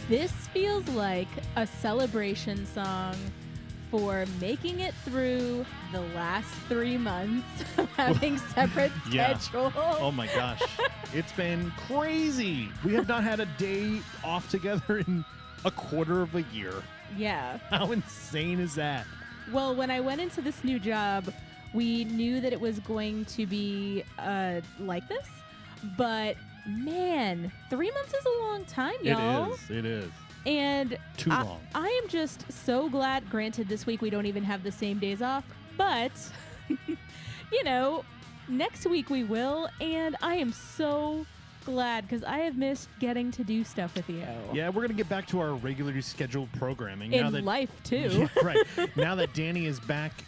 This feels like a celebration song for making it through the last 3 months of having separate schedules. Oh my gosh. It's been crazy. We have not had a day off together in a quarter of a year. Yeah. How insane is that? Well, when I went into this new job, we knew that it was going to be like this. But man, 3 months is a long time, y'all. It is. And Too long. I am just so glad. Granted, this week we don't even have the same days off, but you know, next week we will. And I am so glad because I have missed getting to do stuff with you. Yeah, we're gonna get back to our regularly scheduled programming In now that life too. Yeah, right. Now that Danny is back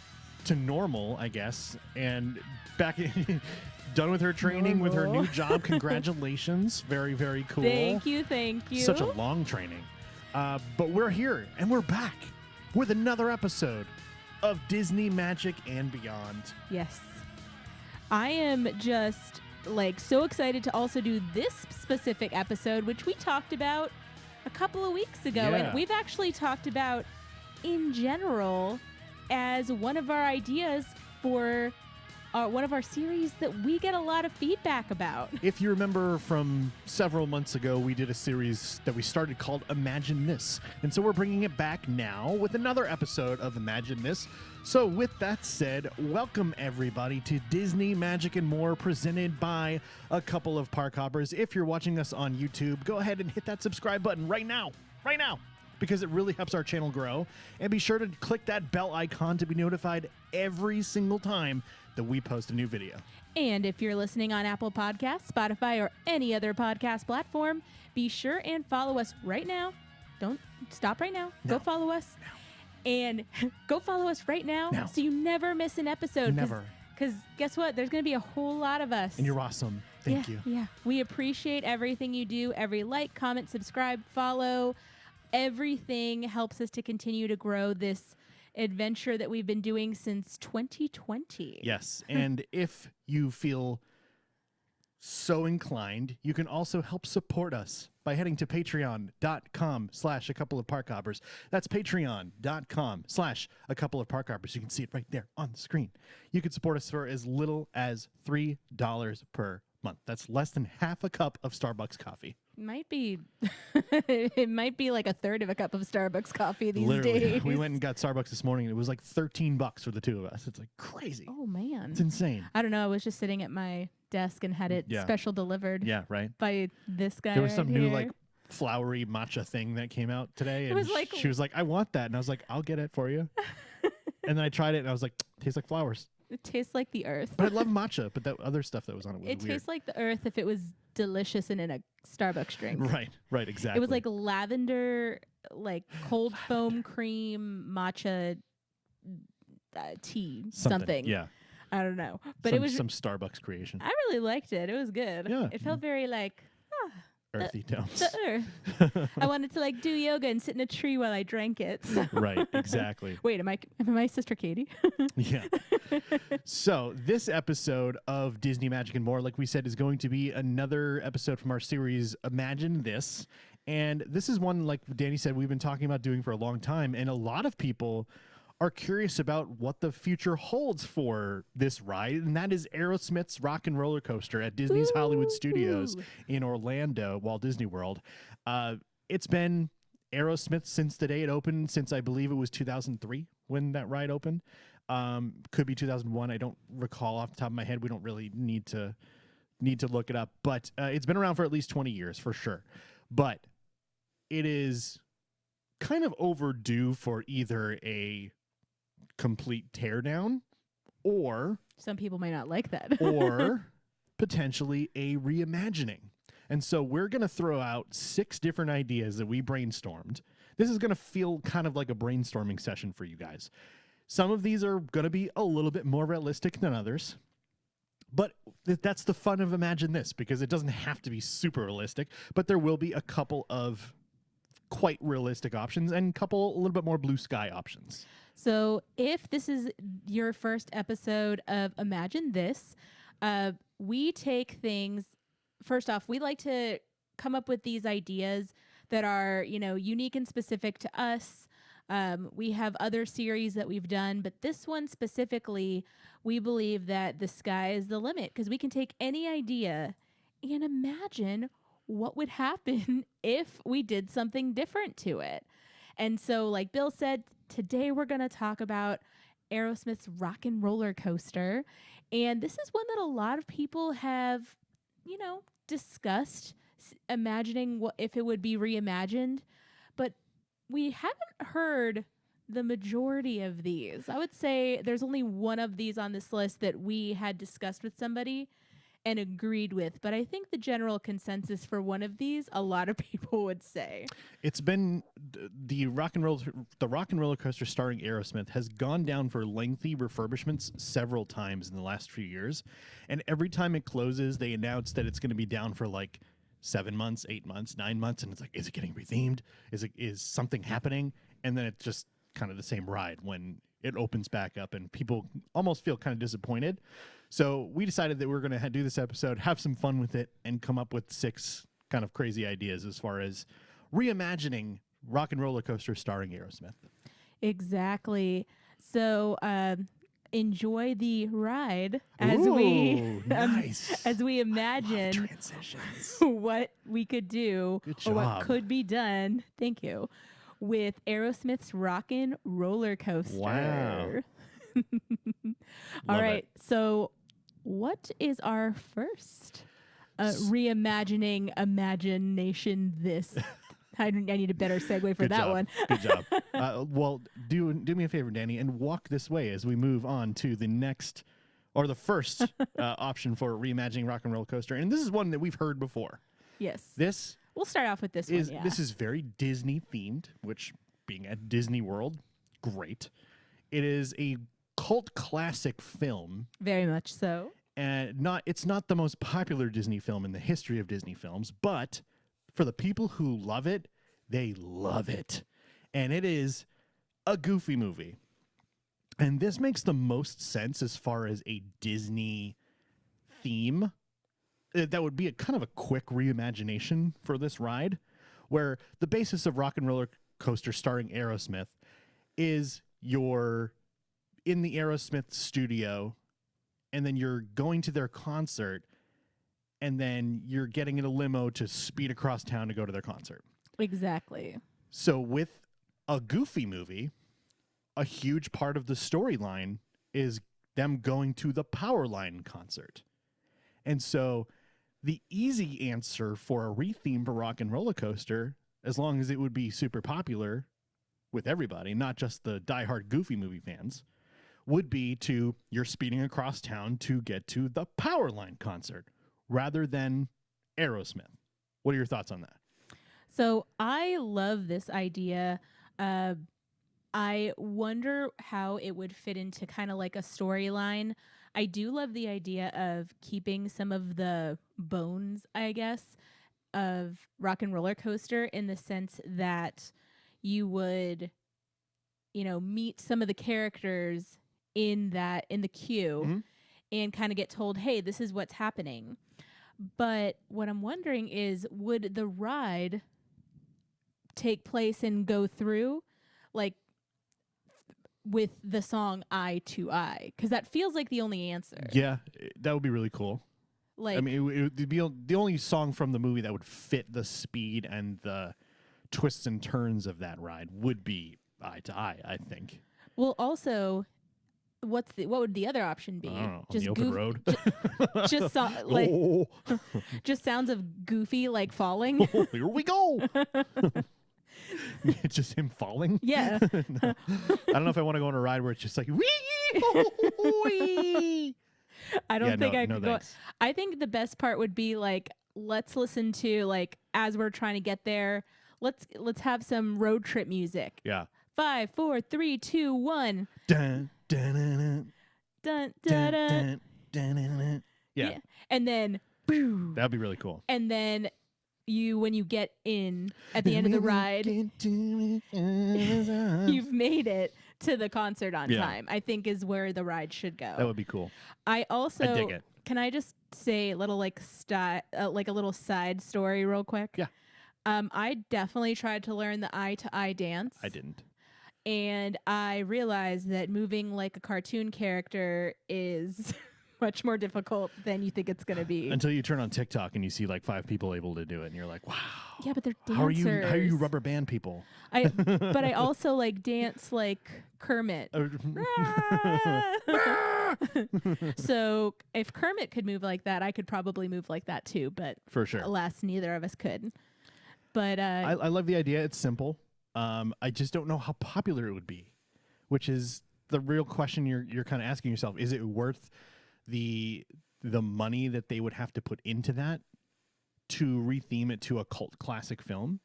to normal, I guess, and back done with her training with her new job. Congratulations. Very, very cool. Thank you. Such a long training. But we're here and we're back with another episode of Disney Magic and Beyond. Yes. I am just so excited to also do this specific episode, which we talked about a couple of weeks ago. Yeah. And we've actually talked about in general as one of our ideas for one of our series that we get a lot of feedback about. If you remember from several months ago, we did a series that we started called Imagine This. And so we're bringing it back now with another episode of Imagine This. So with that said, welcome everybody to Disney Magic and More, presented by a couple of park hoppers. If you're watching us on YouTube, go ahead and hit that subscribe button right now, because it really helps our channel grow. And be sure to click that bell icon to be notified every single time that we post a new video. And if you're listening on Apple Podcasts, Spotify, or any other podcast platform, be sure and follow us right now. Don't stop right now. No. Go follow us. No. And go follow us right now so you never miss an episode. Never. Because guess what? There's going to be a whole lot of us. And you're awesome. Thank you. Yeah. We appreciate everything you do. Every like, comment, subscribe, follow. Everything helps us to continue to grow this adventure that we've been doing since 2020. Yes. And if you feel so inclined, you can also help support us by heading to patreon.com/a couple of park hoppers. That's patreon.com/a couple of park hoppers. You can see it right there on the screen. You can support us for as little as $3 per month. That's less than half a cup of Starbucks coffee. Might be it might be like a third of a cup of Starbucks coffee these days. We went and got Starbucks this morning and it was like $13 for the two of us. It's like crazy. Oh man. It's insane. I don't know. I was just sitting at my desk and had it special delivered. Yeah, right. By this guy. There was right some here. new like flowery matcha thing that came out today, and she was like, "I want that," and I was like, "I'll get it for you." And then I tried it, and I was like, "Tastes like flowers." It tastes like the earth. But I love matcha, but that other stuff that was on it was weird. It tastes like the earth if it was delicious and in a Starbucks drink. Right, exactly. It was like lavender, like cold foam cream matcha tea, something. Yeah. I don't know. But it was some Starbucks creation. I really liked it. It was good. Yeah. It felt very like Earthy tones. the earth. I wanted to like do yoga and sit in a tree while I drank it. So. Right, exactly. Wait, am I Sister Katie? Yeah. So this episode of Disney Magic and More, like we said, is going to be another episode from our series Imagine This. And this is one, like Danny said, we've been talking about doing for a long time. And a lot of people are curious about what the future holds for this ride, and that is Aerosmith's Rock N Rollercoaster at Disney's Hollywood Studios in Orlando, Walt Disney World. It's been Aerosmith since the day it opened, since I believe it was 2003 when that ride opened. Could be 2001. I don't recall off the top of my head. We don't really need to look it up, but it's been around for at least 20 years for sure. But it is kind of overdue for either a complete teardown, or some people might not like that, or potentially a reimagining. And so we're going to throw out 6 different ideas that we brainstormed. This is going to feel kind of like a brainstorming session for you guys. Some of these are going to be a little bit more realistic than others, but that's the fun of Imagine This, because it doesn't have to be super realistic, but there will be a couple of quite realistic options and a couple a little bit more blue sky options. So if this is your first episode of Imagine This, we take things, first off, we like to come up with these ideas that are, unique and specific to us. We have other series that we've done, but this one specifically, we believe that the sky is the limit because we can take any idea and imagine what would happen if we did something different to it. And so, like Bill said, today we're going to talk about Aerosmith's Rock N Rollercoaster. And this is one that a lot of people have, discussed, imagining what if it would be reimagined. But we haven't heard the majority of these. I would say there's only one of these on this list that we had discussed with somebody and agreed with. But I think the general consensus for one of these, a lot of people would say. It's been the Rock and Rollercoaster starring Aerosmith has gone down for lengthy refurbishments several times in the last few years. And every time it closes, they announce that it's going to be down for like 7 months, 8 months, 9 months. And it's like, is it getting rethemed? Is something happening? And then it's just kind of the same ride when it opens back up and people almost feel kind of disappointed. So we decided that we were going to do this episode, have some fun with it, and come up with 6 kind of crazy ideas as far as reimagining Rock and Rollercoaster starring Aerosmith. Exactly. So enjoy the ride as as we imagine transitions. what we could do or what could be done. Thank you. With Aerosmith's Rock N Rollercoaster. Wow. All right. So what is our first reimagining imagination this? I need a better segue for that one. Good job. Well, do me a favor, Danny, and walk this way as we move on to the next or the first option for reimagining Rock and Rollercoaster. And this is one that we've heard before. Yes. We'll start off with this one. Yeah. This is very Disney themed, which being at Disney World, great. It is a cult classic film. Very much so. And it's not the most popular Disney film in the history of Disney films, but for the people who love it, they love it. And it is a Goofy movie. And this makes the most sense as far as a Disney theme. That would be a kind of a quick reimagination for this ride, where the basis of Rock and Rollercoaster starring Aerosmith is you're in the Aerosmith studio, and then you're going to their concert, and then you're getting in a limo to speed across town to go to their concert. Exactly. So with a Goofy movie, a huge part of the storyline is them going to the Powerline concert. And so the easy answer for a retheme for Rock and Rollercoaster, as long as it would be super popular with everybody, not just the diehard Goofy movie fans, would be you're speeding across town to get to the Powerline concert rather than Aerosmith. What are your thoughts on that? So I love this idea. I wonder how it would fit into kind of like a storyline. I do love the idea of keeping some of the bones, I guess, of Rock and Rollercoaster in the sense that you would, meet some of the characters in the queue and kind of get told, hey, this is what's happening. But what I'm wondering is, would the ride take place and go through like with the song Eye to Eye? Because that feels like the only answer. Yeah, that would be really cool. Like, I mean, it would be the only song from the movie that would fit the speed and the twists and turns of that ride would be Eye to Eye, I think. Well, also, what would the other option be? I don't know, just on the open road. Just sounds of Goofy like falling. Here we go. It's just him falling. Yeah. No. I don't know if I want to go on a ride where it's just like wee. I don't think I could go. Thanks. I think the best part would be like, let's listen to like as we're trying to get there. Let's have some road trip music. Yeah. 5, 4, 3, 2, 1. Dun, dun, dun, Dun, dun, dun, dun. dun, dun, dun. Yeah. And then boom. That'd be really cool. And then when you get in at the end of the ride, you've made it to the concert on time, I think is where the ride should go. That would be cool. I dig it. Can I just say a little like a little side story real quick? Yeah. I definitely tried to learn the eye to eye dance. I didn't. And I realized that moving like a cartoon character is much more difficult than you think it's going to be. Until you turn on TikTok and you see like 5 people able to do it, and you're like, wow. Yeah, but they're dancers. How are you rubber band people? But I also like dance like Kermit. So if Kermit could move like that, I could probably move like that too. But for sure, alas, neither of us could. But I love the idea. It's simple. I just don't know how popular it would be, which is the real question you're kind of asking yourself. Is it worth the money that they would have to put into that to retheme it to a cult classic film?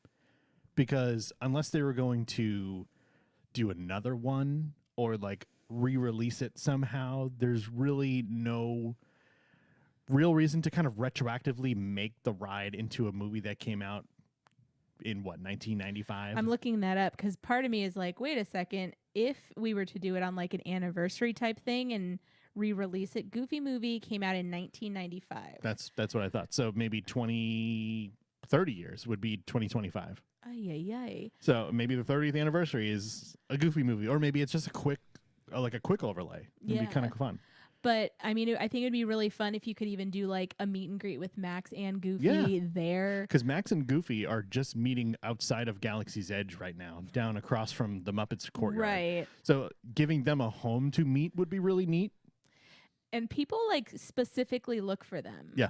Because unless they were going to do another one or like re-release it somehow, there's really no real reason to kind of retroactively make the ride into a movie that came out in 1995. I'm looking that up because part of me is like, wait a second, if we were to do it on like an anniversary type thing and re-release it, Goofy movie came out in 1995. That's what I thought. So maybe 30 years would be 2025. Ay, ay, ay. So maybe the 30th anniversary is a Goofy movie, or maybe it's just a quick overlay. It'd be kind of fun. But I mean, I think it'd be really fun if you could even do like a meet and greet with Max and Goofy there. Because Max and Goofy are just meeting outside of Galaxy's Edge right now, down across from the Muppets courtyard. Right. So giving them a home to meet would be really neat. And people like specifically look for them. Yeah.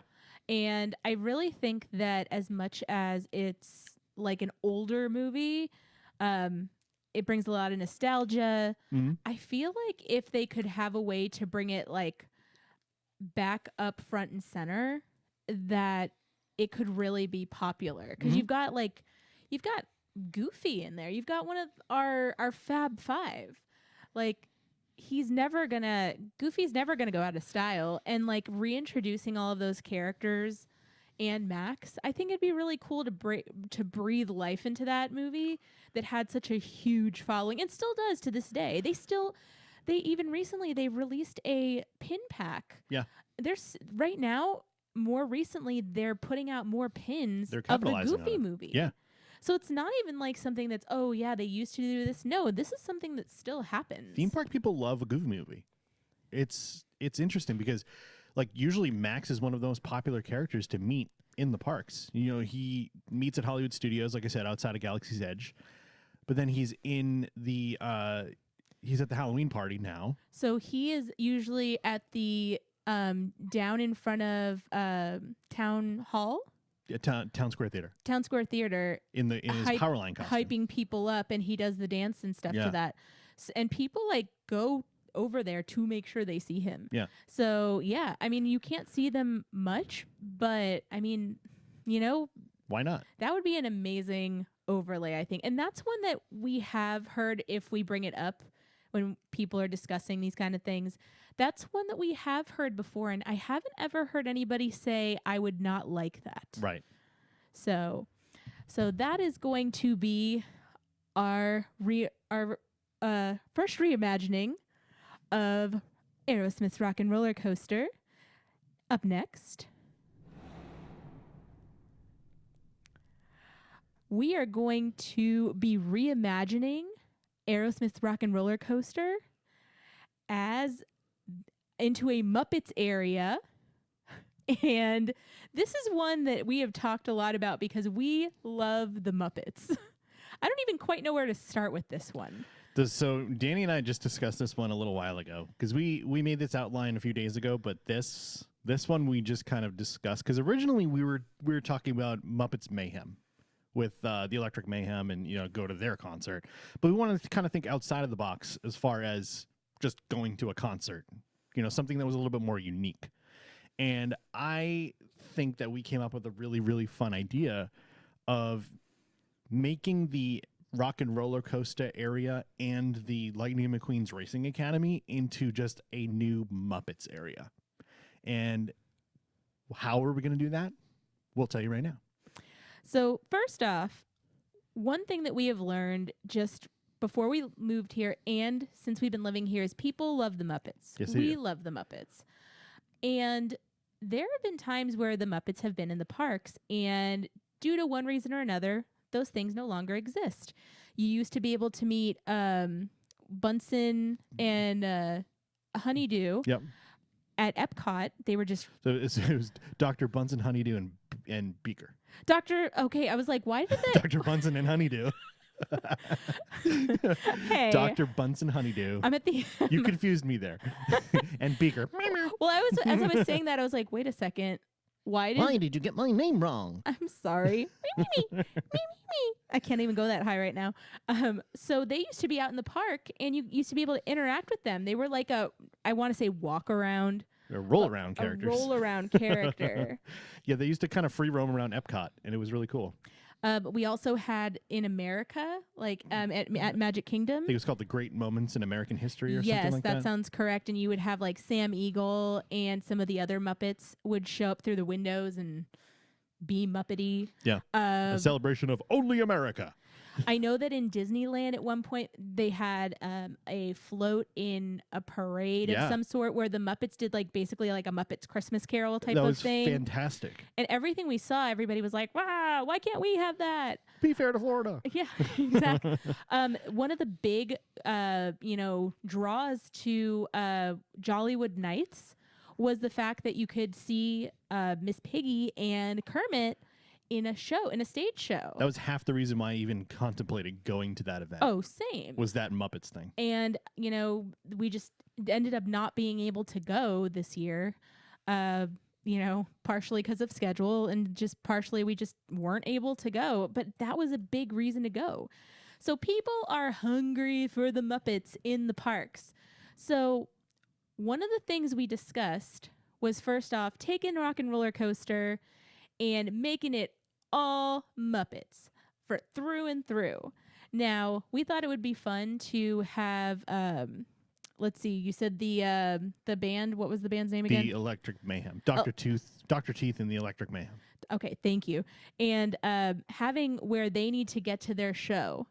And I really think that as much as it's like an older movie, it brings a lot of nostalgia. Mm-hmm. I feel like if they could have a way to bring it like back up front and center, that it could really be popular. Because you've got Goofy in there. You've got one of our Fab Five. Like Goofy's never gonna go out of style. And like reintroducing all of those characters and Max, I think it'd be really cool to breathe life into that movie that had such a huge following and still does to this day. They even recently they released a pin pack. Yeah. There's right now, more recently, they're putting out more pins of the Goofy movie. Yeah. So it's not even like something that's, oh yeah, they used to do this. No, this is something that still happens. Theme park people love a Goofy movie. It's interesting because like usually Max is one of the most popular characters to meet in the parks. You know, he meets at Hollywood Studios, like I said, outside of Galaxy's Edge. But then he's in the he's at the Halloween party now. So he is usually at the down in front of Town Hall. Yeah, Town Square Theater. Town Square Theater. In his Powerline costume. Hyping people up, and he does the dance and stuff to that. And people like go over there to make sure they see him. Yeah. So yeah, I mean, you can't see them much, but I mean, you know, why not? That would be an amazing overlay, I think. And that's one that we have heard if we bring it up when people are discussing these kind of things. That's one that we have heard before, and I haven't ever heard anybody say I would not like that. Right. So that is going to be our first reimagining of Aerosmith's Rock N Rollercoaster. Up next, we are going to be reimagining Aerosmith's Rock N Rollercoaster as into a Muppets area. And this is one that we have talked a lot about because we love the Muppets. I don't even quite know where to start with this one. So Danny and I just discussed this one a little while ago because we made this outline a few days ago, but this one we just kind of discussed because originally we were talking about Muppets Mayhem with the Electric Mayhem and, you know, go to their concert. But we wanted to kind of think outside of the box as far as just going to a concert, you know, something that was a little bit more unique. And I think that we came up with a really, really fun idea of making the Rock and Rollercoaster area and the Lightning McQueen's Racing Academy into just a new Muppets area. And how are we going to do that? We'll tell you right now. So first off, one thing that we have learned just before we moved here and since we've been living here is people love the Muppets. Yes, we love the Muppets. And there have been times where the Muppets have been in the parks, and due to one reason or another, those things no longer exist. You used to be able to meet Bunsen and Honeydew Yep. at Epcot. They were just So it was Dr. Bunsen, Honeydew, and Beaker. Dr. Okay, I was like, why did that? Dr. Bunsen and Honeydew. Hey, Dr. Bunsen Honeydew. I'm at the. You confused me there. And Beaker. Well, as I was saying that, I was like, wait a second. Why did you get my name wrong? I'm sorry. Me. I can't even go that high right now. So they used to be out in the park, and you used to be able to interact with them. They were like I want to say walk around. Or roll around characters. A roll around character. Yeah, they used to kind of free roam around Epcot, and it was really cool. We also had in America, like at Magic Kingdom. I think it was called The Great Moments in American History or something like that. Yes, that sounds correct. And you would have like Sam Eagle and some of the other Muppets would show up through the windows and be Muppety. Yeah. A celebration of only America. I know that in Disneyland at one point they had a float in a parade of some sort where the Muppets did like basically like a Muppets Christmas Carol type of thing. That was fantastic. And everything we saw, everybody was like, wow, why can't we have that? Be fair to Florida. Yeah, exactly. One of the big, draws to Jollywood Nights was the fact that you could see Miss Piggy and Kermit in a stage show. That was half the reason why I even contemplated going to that event. Oh, same. Was that Muppets thing. And, we just ended up not being able to go this year, partially because of schedule and just partially we just weren't able to go. But that was a big reason to go. So people are hungry for the Muppets in the parks. So one of the things we discussed was first off, taking Rock N Rollercoaster and making it all Muppets for through and through. Now, we thought it would be fun to have, let's see, you said the band, what was the band's name again? The Electric Mayhem. Dr. Teeth and the Electric Mayhem. Okay, thank you. And having where they need to get to their show.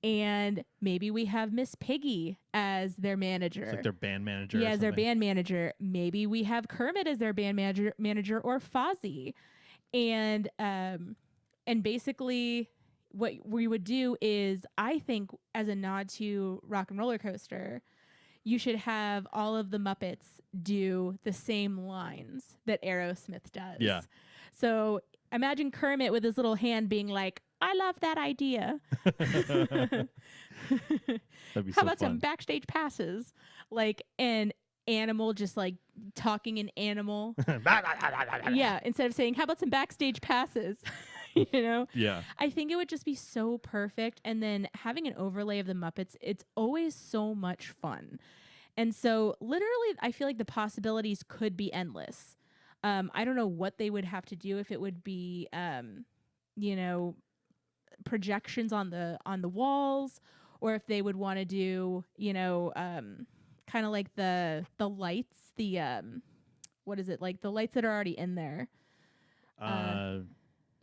And maybe we have Miss Piggy as their manager. It's like their band manager. Yeah, as their band manager. Maybe we have Kermit as their band manager or Fozzie. And basically what we would do is, I think as a nod to Rock N Rollercoaster, you should have all of the Muppets do the same lines that Aerosmith does. Yeah. So imagine Kermit with his little hand being like, I love that idea. That'd be How so about fun. some backstage passes? Like an animal just like talking in animal. Yeah, instead of saying, how about some backstage passes? Yeah. I think it would just be so perfect. And then having an overlay of the Muppets, it's always so much fun. And so literally, I feel like the possibilities could be endless. I don't know what they would have to do, if it would be, projections on the walls, or if they would want to do, kind of like the lights, what is it, like the lights that are already in there?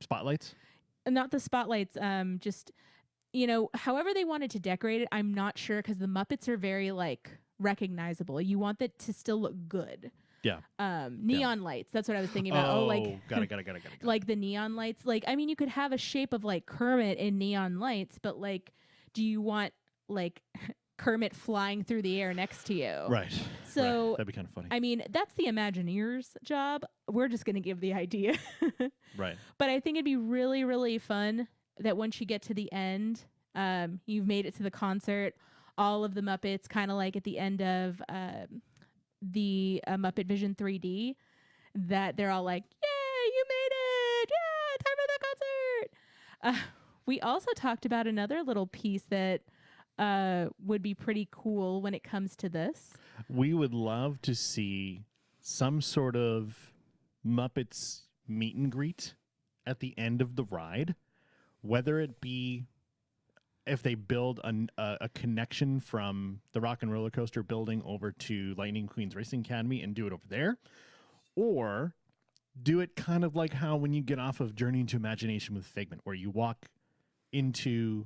Spotlights? Not the spotlights, just, however they wanted to decorate it, I'm not sure, because the Muppets are very, like, recognizable. You want that to still look good. Yeah. Neon lights. That's what I was thinking about. Oh, like got it. like the neon lights. Like, I mean, you could have a shape of like Kermit in neon lights, but like, do you want like Kermit flying through the air next to you? Right. So that'd be kind of funny. I mean, that's the Imagineers' job. We're just going to give the idea. Right. But I think it'd be really, really fun that once you get to the end, you've made it to the concert, all of the Muppets, kind of like at the end of the Muppet Vision 3D, that they're all like, yay, you made it! Yeah, time for the concert! We also talked about another little piece that would be pretty cool when it comes to this. We would love to see some sort of Muppets meet and greet at the end of the ride, whether it be if they build a connection from the Rock and Rollercoaster building over to Lightning McQueen's Racing Academy and do it over there, or do it kind of like how when you get off of Journey into Imagination with Figment, where you walk into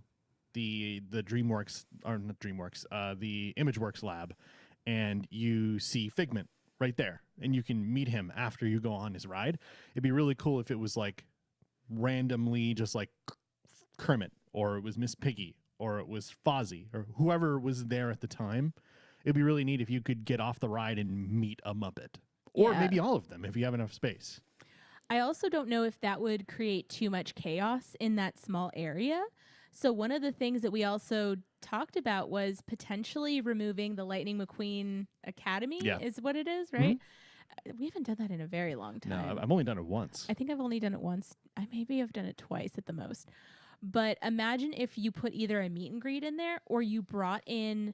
the DreamWorks, or not DreamWorks, the ImageWorks lab, and you see Figment right there, and you can meet him after you go on his ride. It'd be really cool if it was like randomly just like Kermit, or it was Miss Piggy, or it was Fozzie, or whoever was there at the time. It'd be really neat if you could get off the ride and meet a Muppet, or Yeah. maybe all of them if you have enough space. I also don't know if that would create too much chaos in that small area. So one of the things that we also talked about was potentially removing the Lightning McQueen Academy, Yeah. is what it is, right? We haven't done that in a very long No, time. I've only done it once. I think I've only done it once. I maybe have done it twice at the most. But imagine if you put either a meet and greet in there, or you brought in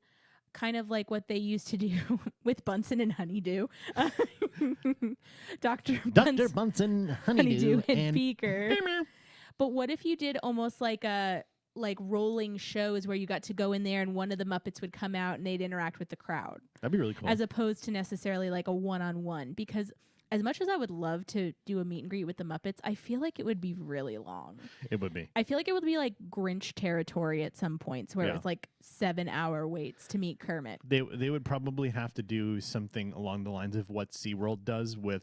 kind of like what they used to do with Bunsen and Honeydew. Dr. Bunsen, Honeydew and Beaker. But what if you did almost like rolling shows where you got to go in there and one of the Muppets would come out and they'd interact with the crowd, That'd be really cool. as opposed to necessarily like a one-on-one? Because as much as I would love to do a meet and greet with the Muppets, I feel like it would be really long. It would be. I feel like it would be like Grinch territory at some points, where it's like 7-hour waits to meet Kermit. They would probably have to do something along the lines of what SeaWorld does with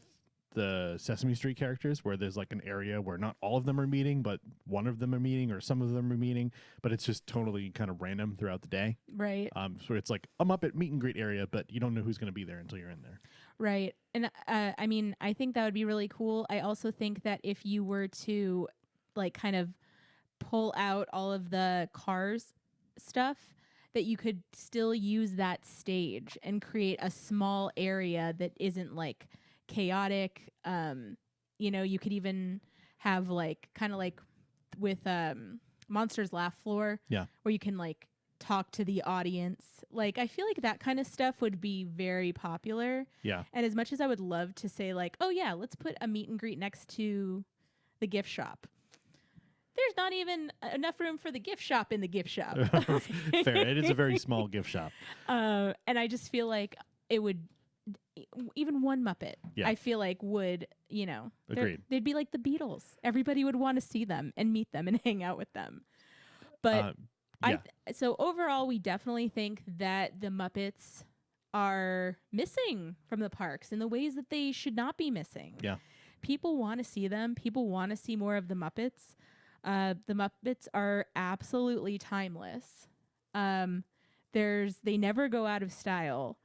the Sesame Street characters, where there's like an area where not all of them are meeting, but one of them are meeting, or some of them are meeting, but it's just totally kind of random throughout the day. Right. So it's like a Muppet meet and greet area, but you don't know who's going to be there until you're in there. Right. And I mean, I think that would be really cool. I also think that if you were to like kind of pull out all of the Cars stuff, that you could still use that stage and create a small area that isn't like chaotic. You could even have like kind of like with Monsters Laugh Floor, where you can like talk to the audience. Like, I feel like that kind of stuff would be very popular. Yeah. And as much as I would love to say like, oh yeah, let's put a meet and greet next to the gift shop, there's not even enough room for the gift shop in the gift shop. Fair. It is a very small gift shop. And I just feel like it would, even one Muppet, I feel like would, Agreed. They'd be like the Beatles. Everybody would want to see them and meet them and hang out with them. But so overall, we definitely think that the Muppets are missing from the parks in the ways that they should not be missing. Yeah. People want to see them. People want to see more of the Muppets. The Muppets are absolutely timeless. They never go out of style.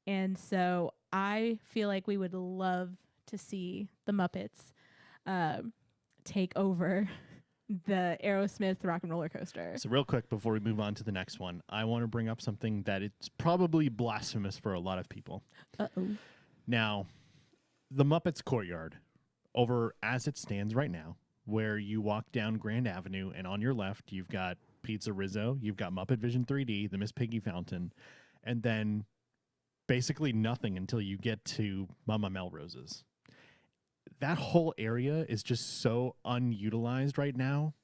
And so I feel like we would love to see the Muppets take over the Aerosmith Rock N Rollercoaster. So real quick before we move on to the next one, I want to bring up something that it's probably blasphemous for a lot of people. Uh-oh. Now, the Muppets Courtyard, over as it stands right now, where you walk down Grand Avenue, and on your left, you've got Pizza Rizzo, you've got Muppet Vision 3D, the Miss Piggy Fountain, and then basically nothing until you get to Mama Melrose's. That whole area is just so unutilized right now.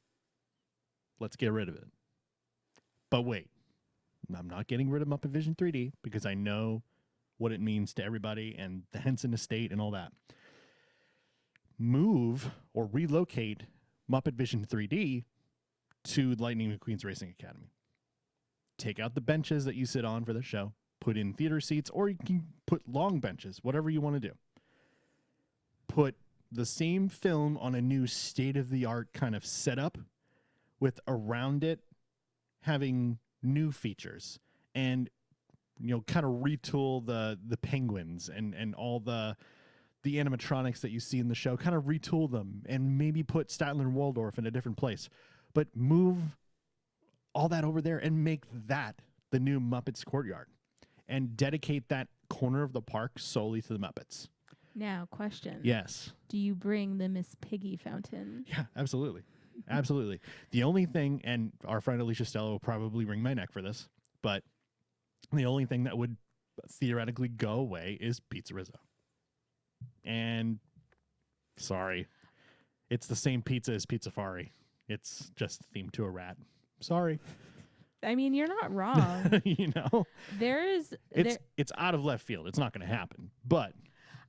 Let's get rid of it. But wait, I'm not getting rid of Muppet Vision 3D because I know what it means to everybody and the Henson Estate and all that. Move or relocate Muppet Vision 3D to Lightning McQueen's Racing Academy. Take out the benches that you sit on for the show. Put in theater seats, or you can put long benches, whatever you want to do. Put the same film on a new state-of-the-art kind of setup with around it having new features and, kind of retool the penguins and all the animatronics that you see in the show, kind of retool them and maybe put Statler and Waldorf in a different place. But move all that over there and make that the new Muppets Courtyard and dedicate that corner of the park solely to the Muppets. Now, question. Yes. Do you bring the Miss Piggy fountain? Yeah, absolutely. Absolutely. The only thing, and our friend Alicia Stella will probably wring my neck for this, but the only thing that would theoretically go away is Pizza Rizzo. And sorry, it's the same pizza as Pizzafari. It's just themed to a rat. Sorry. I mean, you're not wrong. It's out of left field. It's not going to happen. But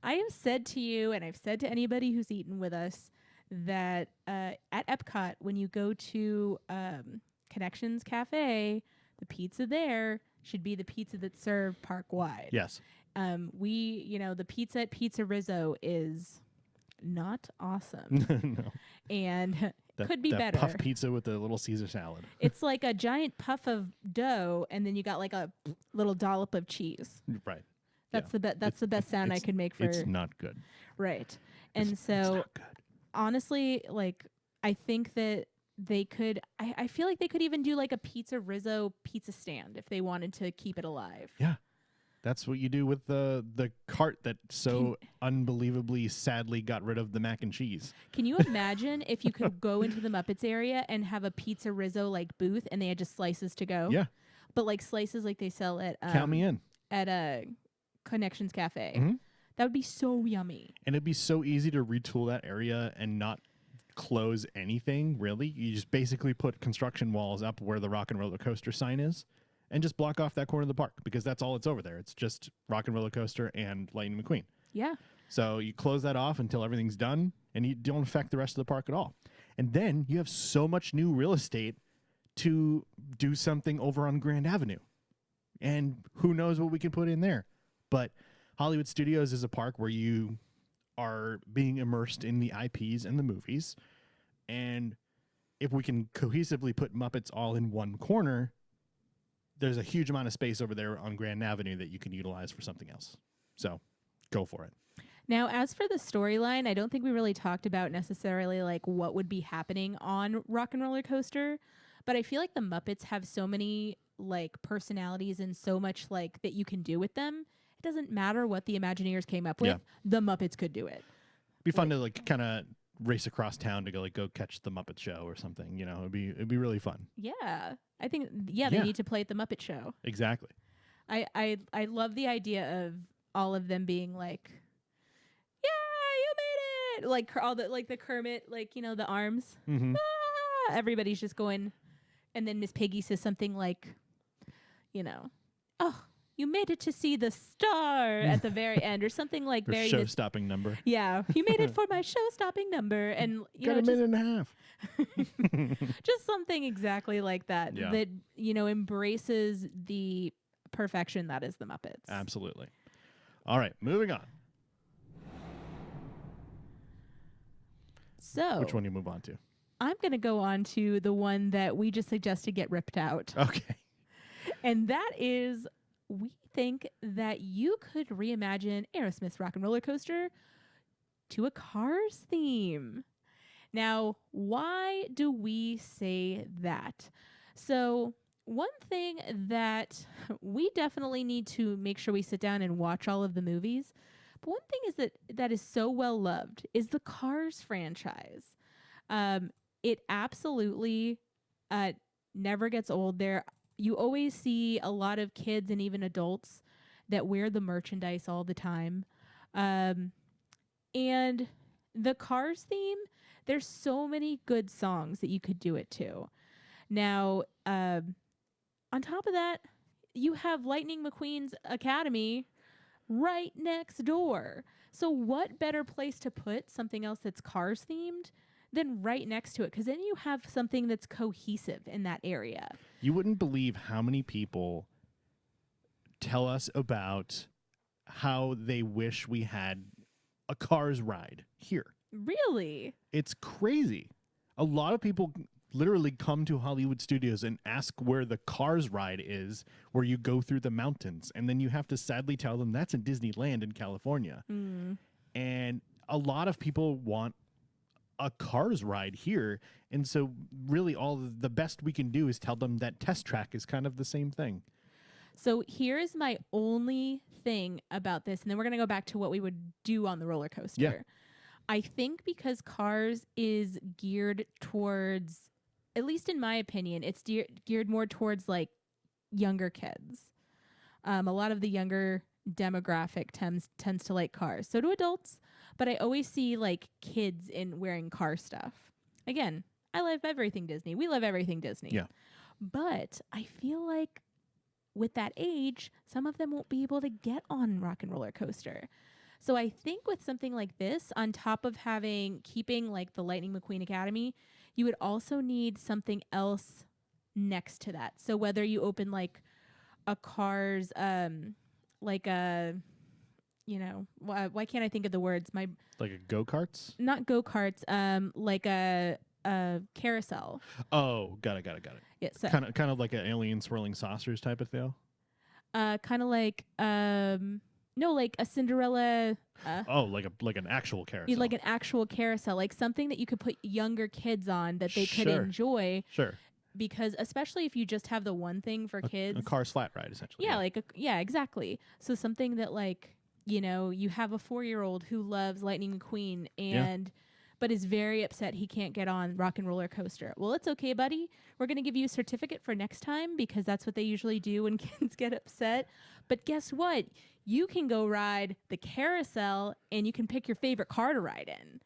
I have said to you, and I've said to anybody who's eaten with us, that at Epcot, when you go to Connections Cafe, the pizza there should be the pizza that's served park wide. Yes. The pizza at Pizza Rizzo is not awesome. No. And could be that better. Puff pizza with the little Caesar salad. It's like a giant puff of dough, and then you got like a little dollop of cheese. Right. That's the best sound I could make for. It's not good. Right. And it's so not good. honestly, like I think that they could. I feel like they could even do like a pizza pizza stand if they wanted to keep it alive. Yeah. That's what you do with the cart that so unbelievably sadly got rid of the mac and cheese. Can you imagine if you could go into the Muppets area and have a Pizza Rizzo like booth and they had just slices to go? Yeah. But like slices like they sell at Count me in. At a Connections Cafe. Mm-hmm. That would be so yummy. And it'd be so easy to retool that area and not close anything, really. You just basically put construction walls up where the Rock N Rollercoaster sign is. And just block off that corner of the park because that's all it's over there. It's just Rock N Rollercoaster and Lightning McQueen. Yeah. So you close that off until everything's done, and you don't affect the rest of the park at all. And then you have so much new real estate to do something over on Grand Avenue. And who knows what we can put in there. But Hollywood Studios is a park where you are being immersed in the IPs and the movies. And if we can cohesively put Muppets all in one corner, there's a huge amount of space over there on Grand Avenue that you can utilize for something else. So go for it. Now, as for the storyline, I don't think we really talked about necessarily like what would be happening on Rock N Rollercoaster, but I feel like the Muppets have so many like personalities and so much like that you can do with them. It doesn't matter what the Imagineers came up with. Yeah. The Muppets could do it. Be fun to like kind of race across town to go catch the Muppet Show or something. You know, it'd be really fun. Yeah. I think they need to play at the Muppet Show. Exactly. I love the idea of all of them being like, yeah, you made it. Like all the like the Kermit, like, you know, the arms. Mm-hmm. Ah! Everybody's just going, and then Miss Piggy says something like, you know, oh, you made it to see the star at the very end, or something like Their very show-stopping number. Yeah, you made it for my show-stopping number, and you Got know, a minute and a half. just something exactly like that. Yeah. That, you know, embraces the perfection that is the Muppets. Absolutely. All right, moving on. So, Which one do you move on to? I'm going to go on to the one that we just suggested get ripped out. Okay. And that is, we think that you could reimagine Aerosmith's Rock N Rollercoaster to a Cars theme. Now, why do we say that? So, one thing that we definitely need to make sure we sit down and watch all of the movies, but one thing is that is so well loved is the Cars franchise. It absolutely never gets old. You always see a lot of kids and even adults that wear the merchandise all the time. And the Cars theme, there's so many good songs that you could do it to. Now, on top of that, you have Lightning McQueen's Academy right next door. So what better place to put something else that's Cars themed than right next to it? Because then you have something that's cohesive in that area. You wouldn't believe how many people tell us about how they wish we had a Cars ride here. Really? It's crazy. A lot of people literally come to Hollywood Studios and ask where the Cars ride is, where you go through the mountains. And then you have to sadly tell them that's in Disneyland in California. Mm. And a lot of people want a Cars ride here. And so really all the best we can do is tell them that Test Track is kind of the same thing. So here's my only thing about this, and then we're going to go back to what we would do on the roller coaster. Yeah. I think because Cars is geared towards, at least in my opinion, it's geared more towards like younger kids. A lot of the younger demographic tends to like Cars. So do adults, but I always see like kids in wearing car stuff. Again, I love everything Disney. We love everything Disney. Yeah. But I feel like with that age, some of them won't be able to get on Rock N Rollercoaster. So I think with something like this, on top of keeping like the Lightning McQueen Academy, you would also need something else next to that. So whether you open like a Cars, like a why can't I think of the words? Like a go-karts? Not go-karts, like a carousel. Oh, got it. Yeah, so Kind of like an alien swirling saucers type of deal. kind of like no, like a Cinderella. Like an actual carousel. Like an actual carousel, like something that you could put younger kids on that they could Sure. enjoy. Sure. Because especially if you just have the one thing for kids, a car slat ride essentially. Yeah, exactly. So something that like you have a 4-year-old who loves Lightning McQueen but is very upset he can't get on Rock N Rollercoaster. Well, it's okay, buddy. We're going to give you a certificate for next time because that's what they usually do when kids get upset. But guess what? You can go ride the carousel and you can pick your favorite car to ride in.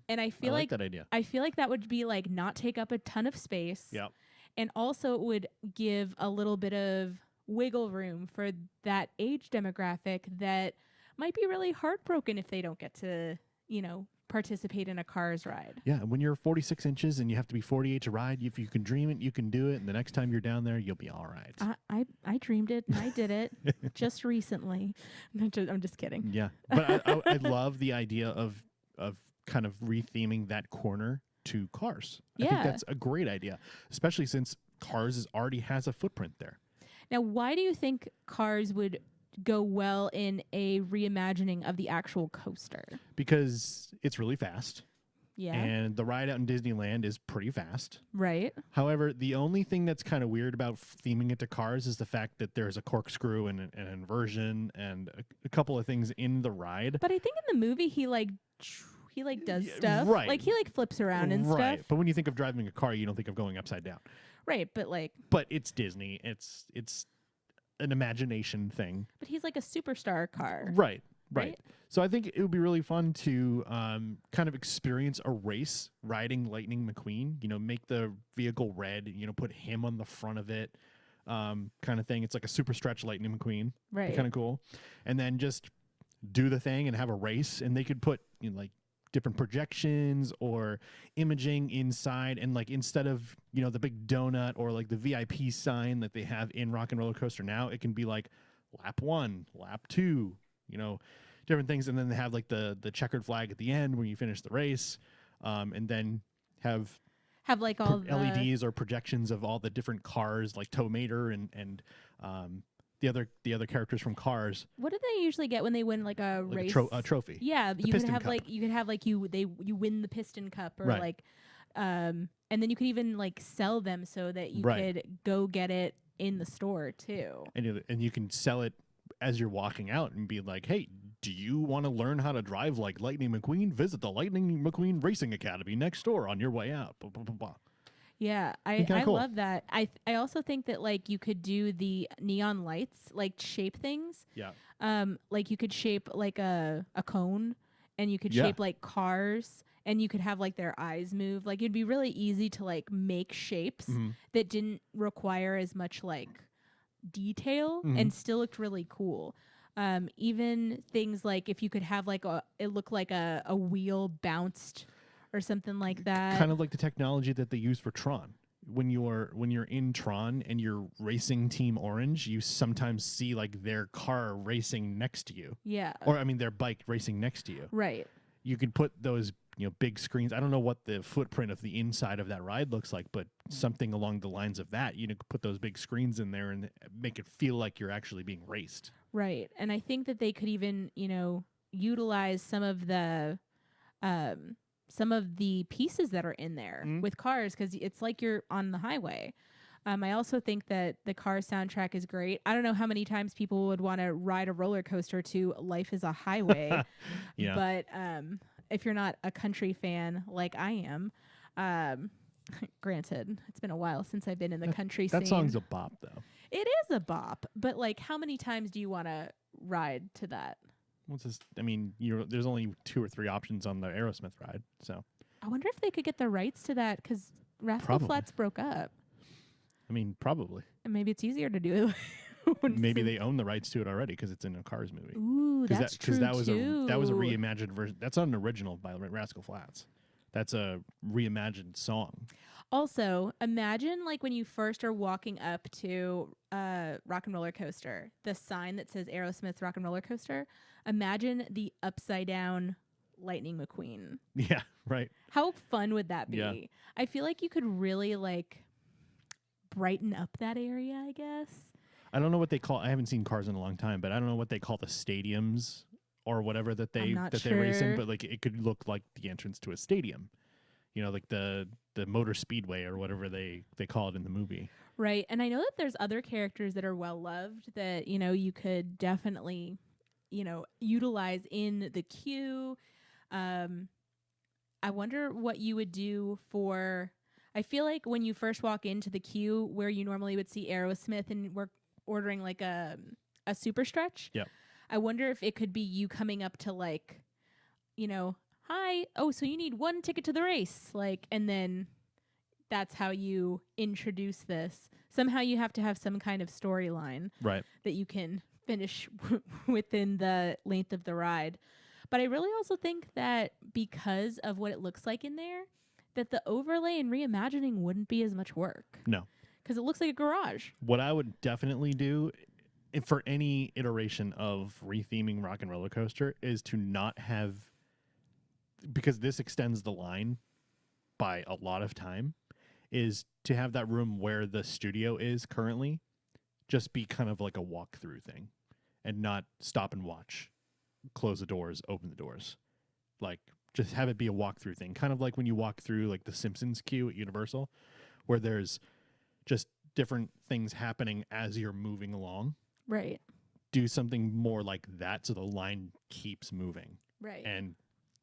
And I feel like that idea. I feel like that would be like not take up a ton of space. Yep. And also it would give a little bit of wiggle room for that age demographic that might be really heartbroken if they don't get to, participate in a Cars ride. Yeah, when you're 46 inches and you have to be 48 to ride, if you can dream it, you can do it. And the next time you're down there, you'll be all right. I dreamed it and I did it just recently. I'm just kidding. Yeah, but I love the idea of kind of retheming that corner to Cars. I think that's a great idea, especially since Cars already has a footprint there. Now, why do you think Cars would go well in a reimagining of the actual coaster? Because it's really fast. Yeah. And the ride out in Disneyland is pretty fast. Right. However, the only thing that's kind of weird about theming it to Cars is the fact that there's a corkscrew and an inversion and a couple of things in the ride. But I think in the movie he does stuff. Right. Like he flips around and right. stuff. But when you think of driving a car, you don't think of going upside down. Right, but it's Disney. It's an imagination thing. But he's like a superstar car. Right. So I think it would be really fun to kind of experience a race riding Lightning McQueen. Make the vehicle red. Put him on the front of it, kind of thing. It's like a super stretch Lightning McQueen. Right. Kind of cool. And then just do the thing and have a race. And they could put different projections or imaging inside, and instead of the big donut or the VIP sign that they have in Rock N Rollercoaster now, it can be like lap 1, lap 2, different things, and then they have the checkered flag at the end when you finish the race, and then have all the LEDs or projections of all the different cars, like Tow Mater and the other characters from Cars. What do they usually get when they win a race? A trophy. Yeah, you could have you win the Piston Cup or right. and then you could even sell them so that you right. could go get it in the store too. And you can sell it as you're walking out and be like, hey, do you want to learn how to drive like Lightning McQueen? Visit the Lightning McQueen Racing Academy next door on your way out. Blah, blah, blah, blah. Yeah, I cool. love that. I also think that you could do the neon lights, shape things. Yeah. You could shape a cone, and you could shape cars, and you could have their eyes move. It'd be really easy to make shapes that didn't require as much detail and still looked really cool. Even things if you could have it looked like a wheel bounced or something like that. Kind of like the technology that they use for Tron. When you're in Tron and you're racing Team Orange, you sometimes see their car racing next to you. Yeah. Or their bike racing next to you. Right. You can put those big screens. I don't know what the footprint of the inside of that ride looks like, but something along the lines of that. You put those big screens in there and make it feel like you're actually being raced. Right. And I think that they could even, utilize some of the pieces that are in there with Cars, because it's like you're on the highway. I also think that the Cars soundtrack is great. I don't know how many times people would want to ride a roller coaster to Life is a Highway. Yeah. But if you're not a country fan like I am, granted, it's been a while since I've been in the country scene. That song's a bop, though. It is a bop, but how many times do you want to ride to that? There's only 2 or 3 options on the Aerosmith ride, so. I wonder if they could get the rights to that, because Rascal Flatts broke up. Probably. And maybe it's easier to do it. Maybe they own the rights to it already because it's in a Cars movie. Ooh, that's true, too. That was a reimagined version. That's not an original by Rascal Flatts. That's a reimagined song. Also, imagine like when you first are walking up to Rock N Rollercoaster, the sign that says Aerosmith's Rock N Rollercoaster. Imagine the upside down Lightning McQueen. Yeah, right. How fun would that be? Yeah. I feel like you could really like brighten up that area, I guess. I don't know what they call. I haven't seen Cars in a long time, but I don't know what they call the stadiums or whatever that they they race in. But like it could look like the entrance to a stadium. You know, like the motor speedway or whatever they call it in the movie. Right. And I know that there's other characters that are well loved that, you know, you could definitely, you know, utilize in the queue. I wonder what you would do for, I feel like when you first walk into the queue where you normally would see Aerosmith and we're ordering like a super stretch. Yep. I wonder if it could be you coming up to like, you know, hi, oh, so you need one ticket to the race. Like, and then that's how you introduce this. Somehow you have to have some kind of storyline right, that you can finish within the length of the ride. But I really also think that because of what it looks like in there, that the overlay and reimagining wouldn't be as much work. No. Because it looks like a garage. What I would definitely do for any iteration of retheming Rock and Roller Coaster is to not have, because this extends the line by a lot of time, is to have that room where the studio is currently just be kind of like a walkthrough thing and not stop and watch, close the doors, open the doors. Like just have it be a walkthrough thing. Kind of like when you walk through like the Simpsons queue at Universal, where there's just different things happening as you're moving along. Right. Do something more like that so the line keeps moving. Right. And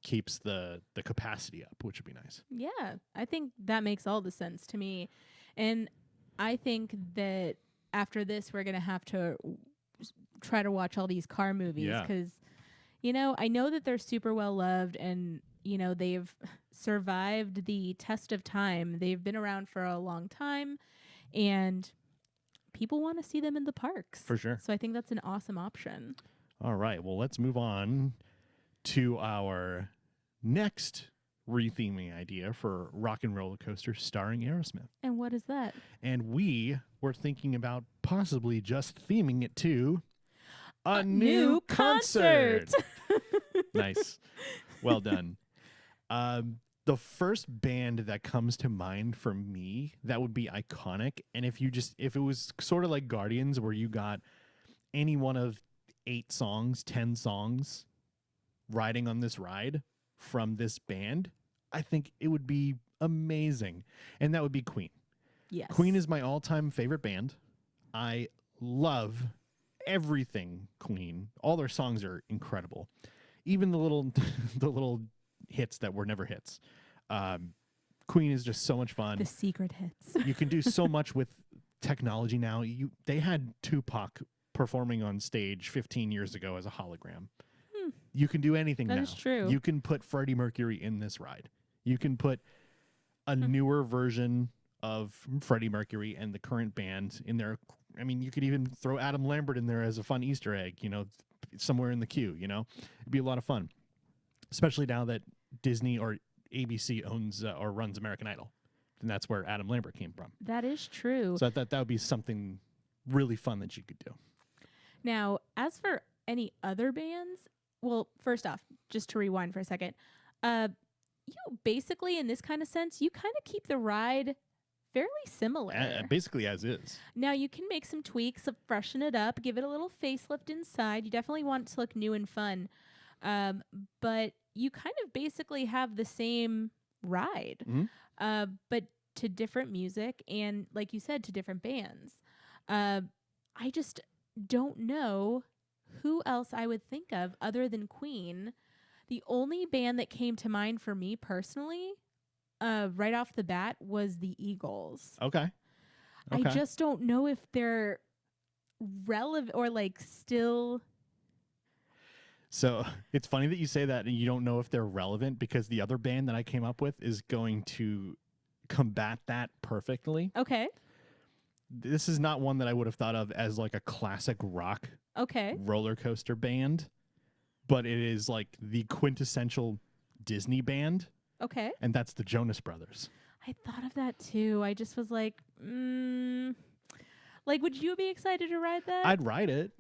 keeps the capacity up, which would be nice. Yeah, I think that makes all the sense to me. And I think that after this, we're going to have to try to watch all these car movies because, you know, I know that they're super well loved and, you know, they've survived the test of time. They've been around for a long time and people want to see them in the parks. For sure. So I think that's an awesome option. All right. Well, let's move on to our next retheming idea for Rock and Roller Coaster starring Aerosmith. And what is that? And we were thinking about possibly just theming it to a new concert. Nice. Well done. The first band that comes to mind for me that would be iconic, and if it was sort of like Guardians where you got any one of 8 songs, 10 songs riding on this ride from this band, I think it would be amazing. And that would be Queen. Yes. Queen is my all-time favorite band. I love everything Queen. All their songs are incredible. Even the little hits that were never hits. Queen is just so much fun. The secret hits. You can do so much with technology now. They had Tupac performing on stage 15 years ago as a hologram. You can do anything now. That is true. You can put Freddie Mercury in this ride. You can put a newer version of Freddie Mercury and the current band in there. I mean, you could even throw Adam Lambert in there as a fun Easter egg, you know, somewhere in the queue, you know. It'd be a lot of fun, especially now that Disney or ABC owns or runs American Idol. And that's where Adam Lambert came from. That is true. So I thought that would be something really fun that you could do. Now, as for any other bands, well, first off, just to rewind for a second, you basically, in this kind of sense, you kind of keep the ride fairly similar. Basically as is. Now, you can make some tweaks, freshen it up, give it a little facelift inside. You definitely want it to look new and fun. But you kind of basically have the same ride, but to different music and, like you said, to different bands. I just don't know who else I would think of other than Queen. The only band that came to mind for me personally, right off the bat, was the Eagles. Okay. I just don't know if they're relevant or like still. So it's funny that you say that and you don't know if they're relevant because the other band that I came up with is going to combat that perfectly. Okay. This is not one that I would have thought of as like a classic rock roller coaster band, but it is like the quintessential Disney band. Okay. And that's the Jonas Brothers. I thought of that too. I just was like, like, would you be excited to ride that? I'd ride it.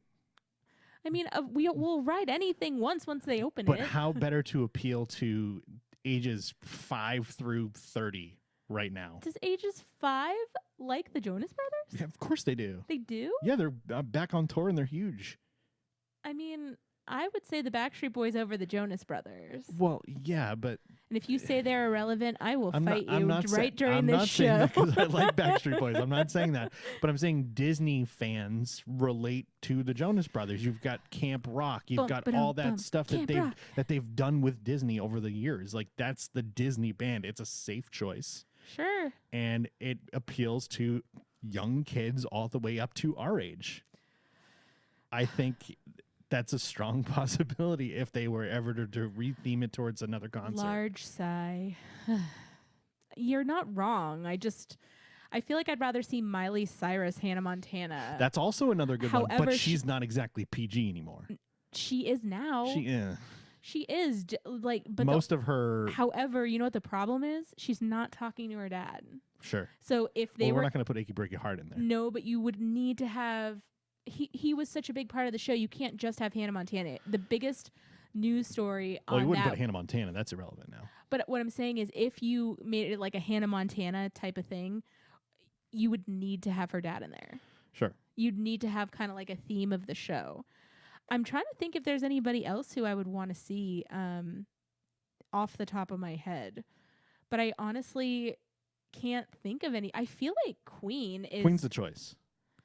I mean, we'll ride anything once they open But it. how better to appeal to ages 5 through 30 right now? Does ages 5 like the Jonas Brothers? Yeah, of course they do. They do? Yeah, they're back on tour and they're huge. I mean, I would say the Backstreet Boys over the Jonas Brothers. Well, yeah, but And if you say they're irrelevant, I will fight you right during I'm this not show. saying that because I like Backstreet Boys. I'm not saying that. But I'm saying Disney fans relate to the Jonas Brothers. You've got Camp Rock. You've got all that stuff that they've done with Disney over the years. Like, that's the Disney band. It's a safe choice. Sure. And it appeals to young kids all the way up to our age. I think that's a strong possibility if they were ever to retheme it towards another concert. Large sigh. You're not wrong. I feel like I'd rather see Miley Cyrus, Hannah Montana. That's also another good one, However, but she's not exactly PG anymore. She is now. She is but most of her. However, you know what the problem is? She's not talking to her dad. Sure. So if they we're not going to put Achy Breaky Heart in there. No, but you would need to have. He was such a big part of the show. You can't just have Hannah Montana. The biggest news story on that. Well, you wouldn't put Hannah Montana. That's irrelevant now. But what I'm saying is, if you made it like a Hannah Montana type of thing, you would need to have her dad in there. Sure. You'd need to have kind of like a theme of the show. I'm trying to think if there's anybody else who I would want to see off the top of my head. But I honestly can't think of any. I feel like Queen's the choice.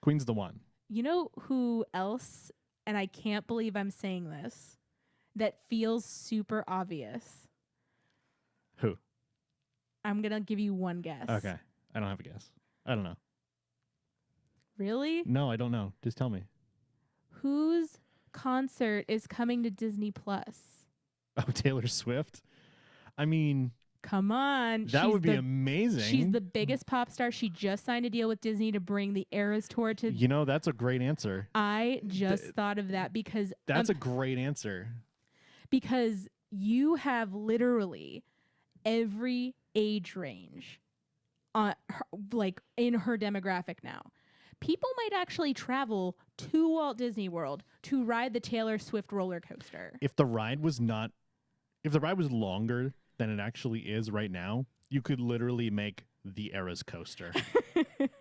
Queen's the one. You know who else, and I can't believe I'm saying this, that feels super obvious? Who? I'm going to give you one guess. Okay. I don't have a guess. I don't know. Really? No, I don't know. Just tell me. Whose concert is coming to Disney Plus? Oh, Taylor Swift? I mean... Come on. That would be amazing. She's the biggest pop star. She just signed a deal with Disney to bring the Eras Tour to... You know, that's a great answer. I just thought of that because... That's a great answer. Because you have literally every age range in her demographic now. People might actually travel to Walt Disney World to ride the Taylor Swift roller coaster. If the ride was longer than it actually is right now, you could literally make the Eras coaster.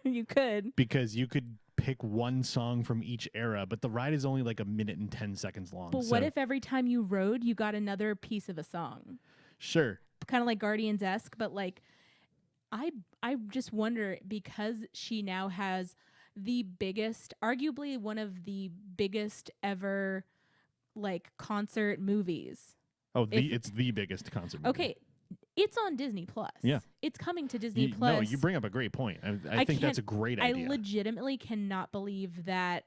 You could. Because you could pick one song from each era, but the ride is only like 1 minute and 10 seconds long. But what if every time you rode, you got another piece of a song? Sure. Kind of like Guardians-esque, but like, I just wonder, because she now has the biggest, arguably one of the biggest ever, like, concert movies. Oh, it's the biggest concert movie. Okay, it's on Disney Plus. Yeah. It's coming to Disney Plus. No, you bring up a great point. I think that's a great idea. I legitimately cannot believe that.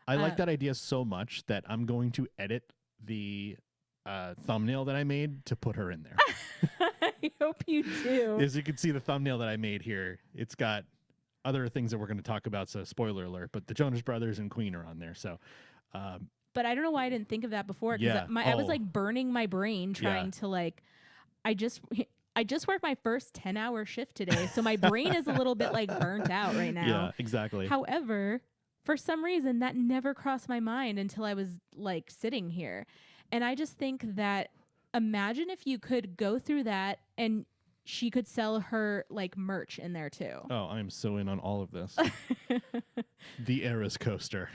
I like that idea so much that I'm going to edit the thumbnail that I made to put her in there. I hope you do. As you can see, the thumbnail that I made here, it's got other things that we're going to talk about, so spoiler alert, but the Jonas Brothers and Queen are on there. So, but I don't know why I didn't think of that before. Because I was like burning my brain trying to like, I just worked my first 10-hour shift today. So my brain is a little bit like burnt out right now. Yeah, exactly. However, for some reason that never crossed my mind until I was like sitting here. And I just think that imagine if you could go through that and she could sell her like merch in there too. Oh, I'm so in on all of this. The Eras coaster.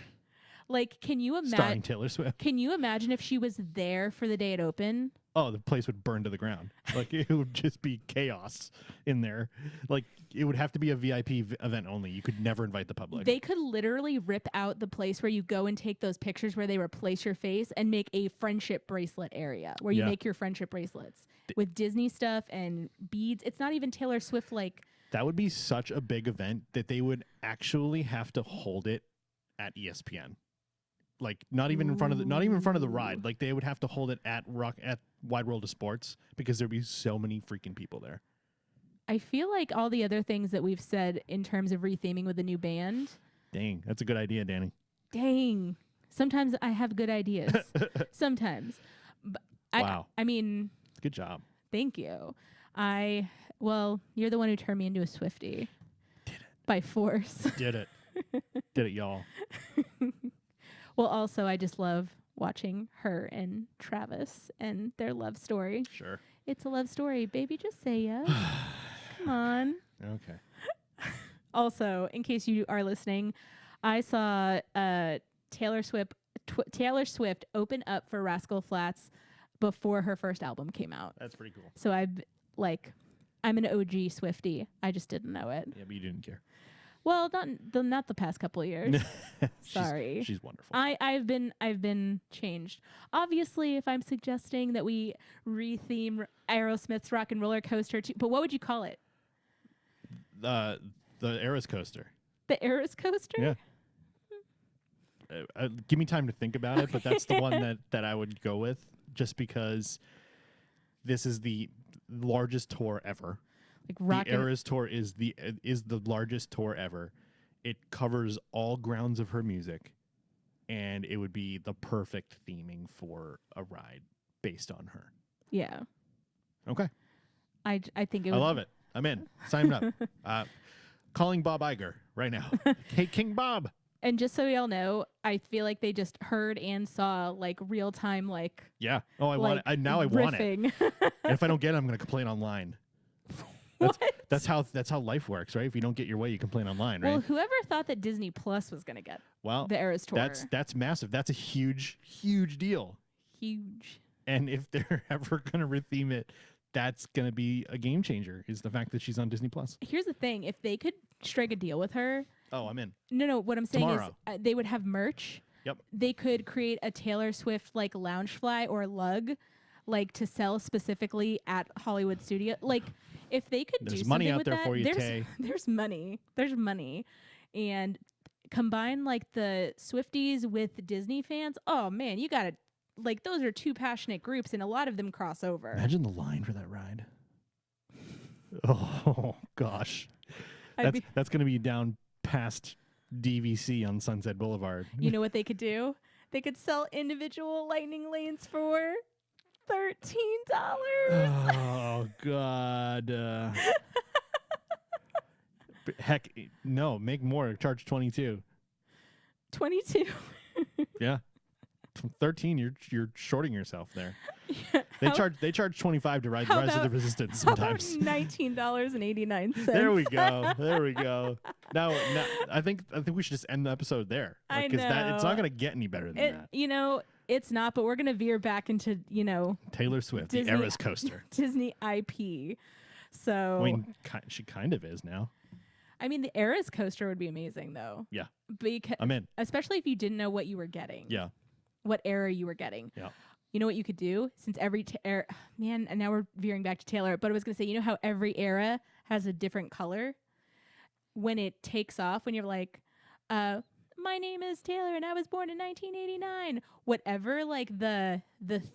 Like, can you imagine? Starring Taylor Swift. Can you imagine if she was there for the day it opened? Oh, the place would burn to the ground. Like, it would just be chaos in there. Like, it would have to be a VIP event only. You could never invite the public. They could literally rip out the place where you go and take those pictures where they replace your face and make a friendship bracelet area where you make your friendship bracelets with Disney stuff and beads. It's not even Taylor Swift like. That would be such a big event that they would actually have to hold it at ESPN. Like, not even in front of the ride. Like, they would have to hold it at Wide World of Sports because there'd be so many freaking people there. I feel like all the other things that we've said in terms of retheming with the new band. Dang, that's a good idea, Danny. Dang. Sometimes I have good ideas. Sometimes. But wow. I mean. Good job. Thank you. Well, you're the one who turned me into a Swiftie. Did it. By force. Did it. Did it, y'all. Well, also, I just love watching her and Travis and their love story. Sure. It's a love story. Baby, just say yes. Come on. Okay. Also, in case you are listening, I saw Taylor Swift open up for Rascal Flatts before her first album came out. That's pretty cool. So I'm an OG Swiftie. I just didn't know it. Yeah, but you didn't care. Well, not the past couple of years. Sorry. She's wonderful. I've been changed. Obviously, if I'm suggesting that we retheme Aerosmith's Rock N Rollercoaster but what would you call it? The Aeroscoaster. The Aeroscoaster? Yeah. Give me time to think about it, but that's the one that I would go with, just because this is the largest tour ever. Like the Eras tour is the largest tour ever. It covers all grounds of her music, and it would be the perfect theming for a ride based on her. Yeah. Okay. I think it would. I love it. I'm in. Sign up. Calling Bob Iger right now. Hey, King Bob. And just so y'all know, I feel like they just heard and saw like real time Yeah. Oh, I want it. Now I want it. riffing. And if I don't get it, I'm going to complain online. That's how life works, right? If you don't get your way, you complain online, right? Well, whoever thought that Disney Plus was going to get the Eras tour? That's massive. That's a huge deal. Huge. And if they're ever going to retheme it, that's going to be a game changer, is the fact that she's on Disney Plus. Here's the thing. If they could strike a deal with her. Oh, I'm in. No. What I'm saying Tomorrow. is they would have merch. Yep. They could create a Taylor Swift like Loungefly or lug to sell specifically at Hollywood Studio. If they could There's do money something out with there that, for you, Tay. There's money. There's money. And combine the Swifties with Disney fans. Oh man, you got to those are two passionate groups and a lot of them cross over. Imagine the line for that ride. Oh gosh. That's going to be down past DVC on Sunset Boulevard. You know what they could do? They could sell individual lightning lanes for $13. Oh God. Heck no, make more. Charge 22. 22. Yeah. 13, you're shorting yourself there. Yeah, they charge 25 to ride the Rise of the Resistance sometimes. $19.89. There we go. Now I think we should just end the episode there. I know. It's not going to get any better than that. It's not, but we're going to veer back into, Taylor Swift, Disney, the Eras Coaster. Disney IP. So I mean, she kind of is now. I mean, the Eras Coaster would be amazing though. Yeah. Because I'm in. Especially if you didn't know what you were getting. Yeah. What era you were getting. Yeah. You know what you could do? Since every man, and now we're veering back to Taylor, but I was going to say, you know how every era has a different color? When it takes off, when you're like, my name is Taylor and I was born in 1989. Whatever the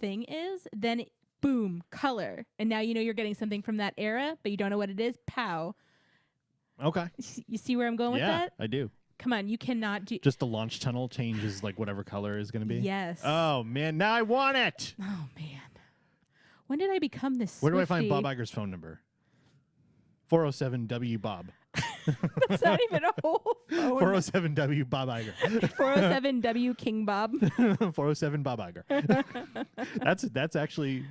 thing is, then boom, color. And now you know you're getting something from that era, but you don't know what it is. Pow. Okay. You see where I'm going with that? Yeah, I do. Come on, you cannot do... Just the launch tunnel changes whatever color is going to be? Yes. Oh, man, now I want it! Oh, man. When did I become this Where do I Swiftie? find Bob Iger's phone number? 407-W-Bob. That's not even a whole phone. 407-W-Bob Iger. 407-W King Bob. 407 Bob Iger.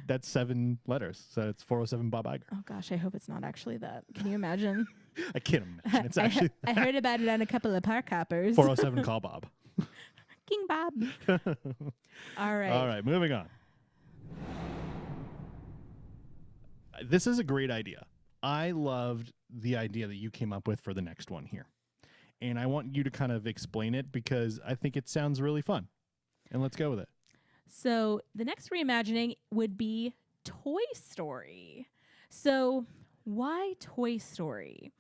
That's 7 letters, so it's 407 Bob Iger. Oh, gosh, I hope it's not actually that. Can you imagine? I can't imagine. It's actually I heard about it on a couple of park hoppers. 407 call Bob. King Bob. All right. All right, moving on. This is a great idea. I loved the idea that you came up with for the next one here. And I want you to kind of explain it because I think it sounds really fun. And let's go with it. So the next reimagining would be Toy Story. So why Toy Story?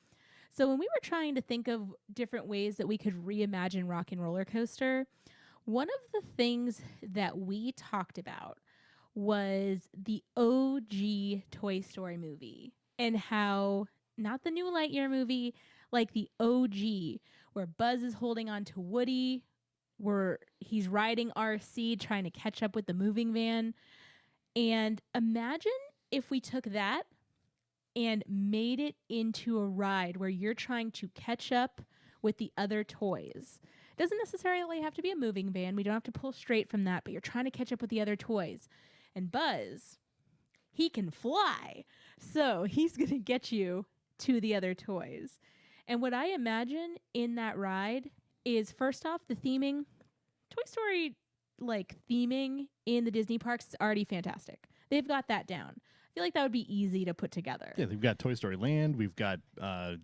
So when we were trying to think of different ways that we could reimagine Rock N Rollercoaster, one of the things that we talked about was the OG Toy Story movie and how, not the new Lightyear movie, like the OG, where Buzz is holding on to Woody, where he's riding RC trying to catch up with the moving van. And imagine if we took that and made it into a ride where you're trying to catch up with the other toys. It doesn't necessarily have to be a moving van. We don't have to pull straight from that, but you're trying to catch up with the other toys. And Buzz, he can fly. So he's going to get you to the other toys. And what I imagine in that ride is, first off, the theming. Toy Story, like, theming in the Disney parks is already fantastic. They've got that down. I feel like that would be easy to put together. Yeah, they've got Toy Story Land. We've got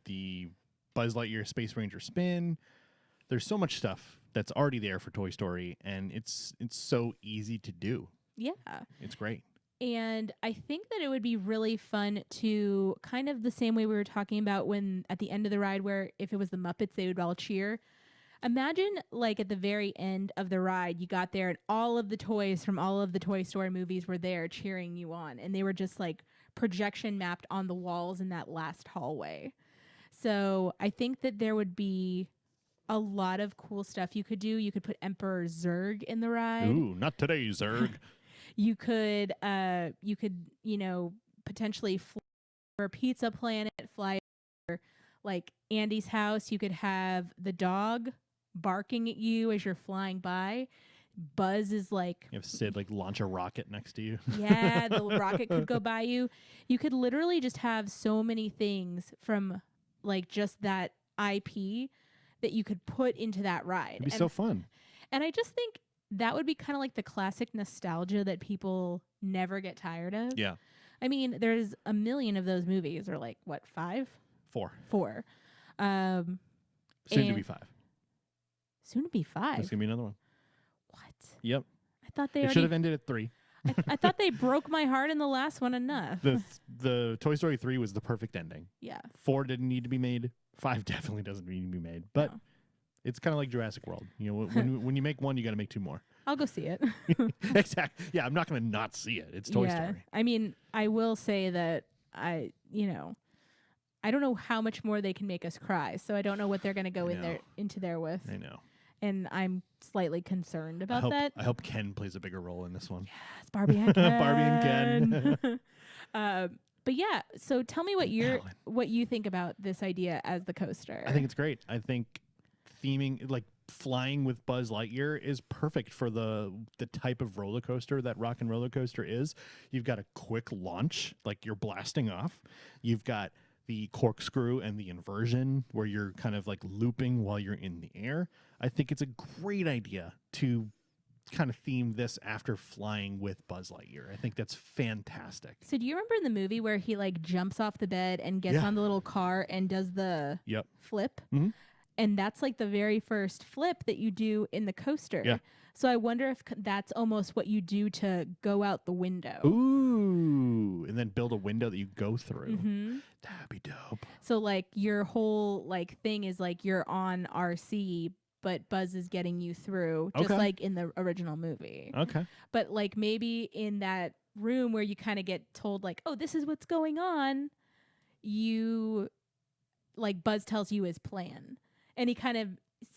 the Buzz Lightyear Space Ranger spin. There's so much stuff that's already there for Toy Story, and it's so easy to do. Yeah. It's great. And I think that it would be really fun to, kind of the same way we were talking about when at the end of the ride, where if it was the Muppets, they would all cheer. Imagine, like, at the very end of the ride, you got there and all of the toys from all of the Toy Story movies were there cheering you on. And they were just, like, projection mapped on the walls in that last hallway. So I think that there would be a lot of cool stuff you could do. You could put Emperor Zurg in the ride. Ooh, not today, Zurg. You could, potentially fly over Pizza Planet, fly over, like, Andy's house. You could have the dog barking at you as you're flying by. Buzz is like... You have Sid, like, launch a rocket next to you. Yeah, the rocket could go by you. You could literally just have so many things from, like, just that IP that you could put into that ride. It'd be so fun. And I just think that would be kind of like the classic nostalgia that people never get tired of. Yeah. I mean, there's a million of those movies, or like, what, 5? 4. 4. Soon to be 5. Soon to be 5. There's going to be another one. What? Yep. I thought they It should have ended at 3. I thought they broke my heart in the last one enough. The Toy Story 3 was the perfect ending. Yeah. 4 didn't need to be made. 5 definitely doesn't need to be made. But it's kind of like Jurassic World. You know, when you make one, you got to make 2 more. I'll go see it. Exactly. Yeah, I'm not going to not see it. It's Toy Story. I mean, I will say that I don't know how much more they can make us cry. So I don't know what they're going to go into there with. I know. And I'm slightly concerned about that. I hope Ken plays a bigger role in this one. Yes, Barbie and Ken. Barbie and Ken. But yeah, so tell me what you think about this idea as the coaster. I think it's great. I think theming, like, flying with Buzz Lightyear is perfect for the type of roller coaster that Rock N Rollercoaster is. You've got a quick launch, like you're blasting off. You've got the corkscrew and the inversion where you're kind of like looping while you're in the air. I think it's a great idea to kind of theme this after flying with Buzz Lightyear. I think that's fantastic. So do you remember in the movie where he, like, jumps off the bed and gets on the little car and does the flip? Mm-hmm. And that's like the very first flip that you do in the coaster. Yeah. So I wonder if that's almost what you do to go out the window. Ooh, and then build a window that you go through. Mm-hmm. That'd be dope. So, like, your whole, like, thing is like you're on RC, but Buzz is getting you through, just like in the original movie. Okay. But, like, maybe in that room where you kind of get told, like, oh, this is what's going on, you, like, Buzz tells you his plan. And he kind of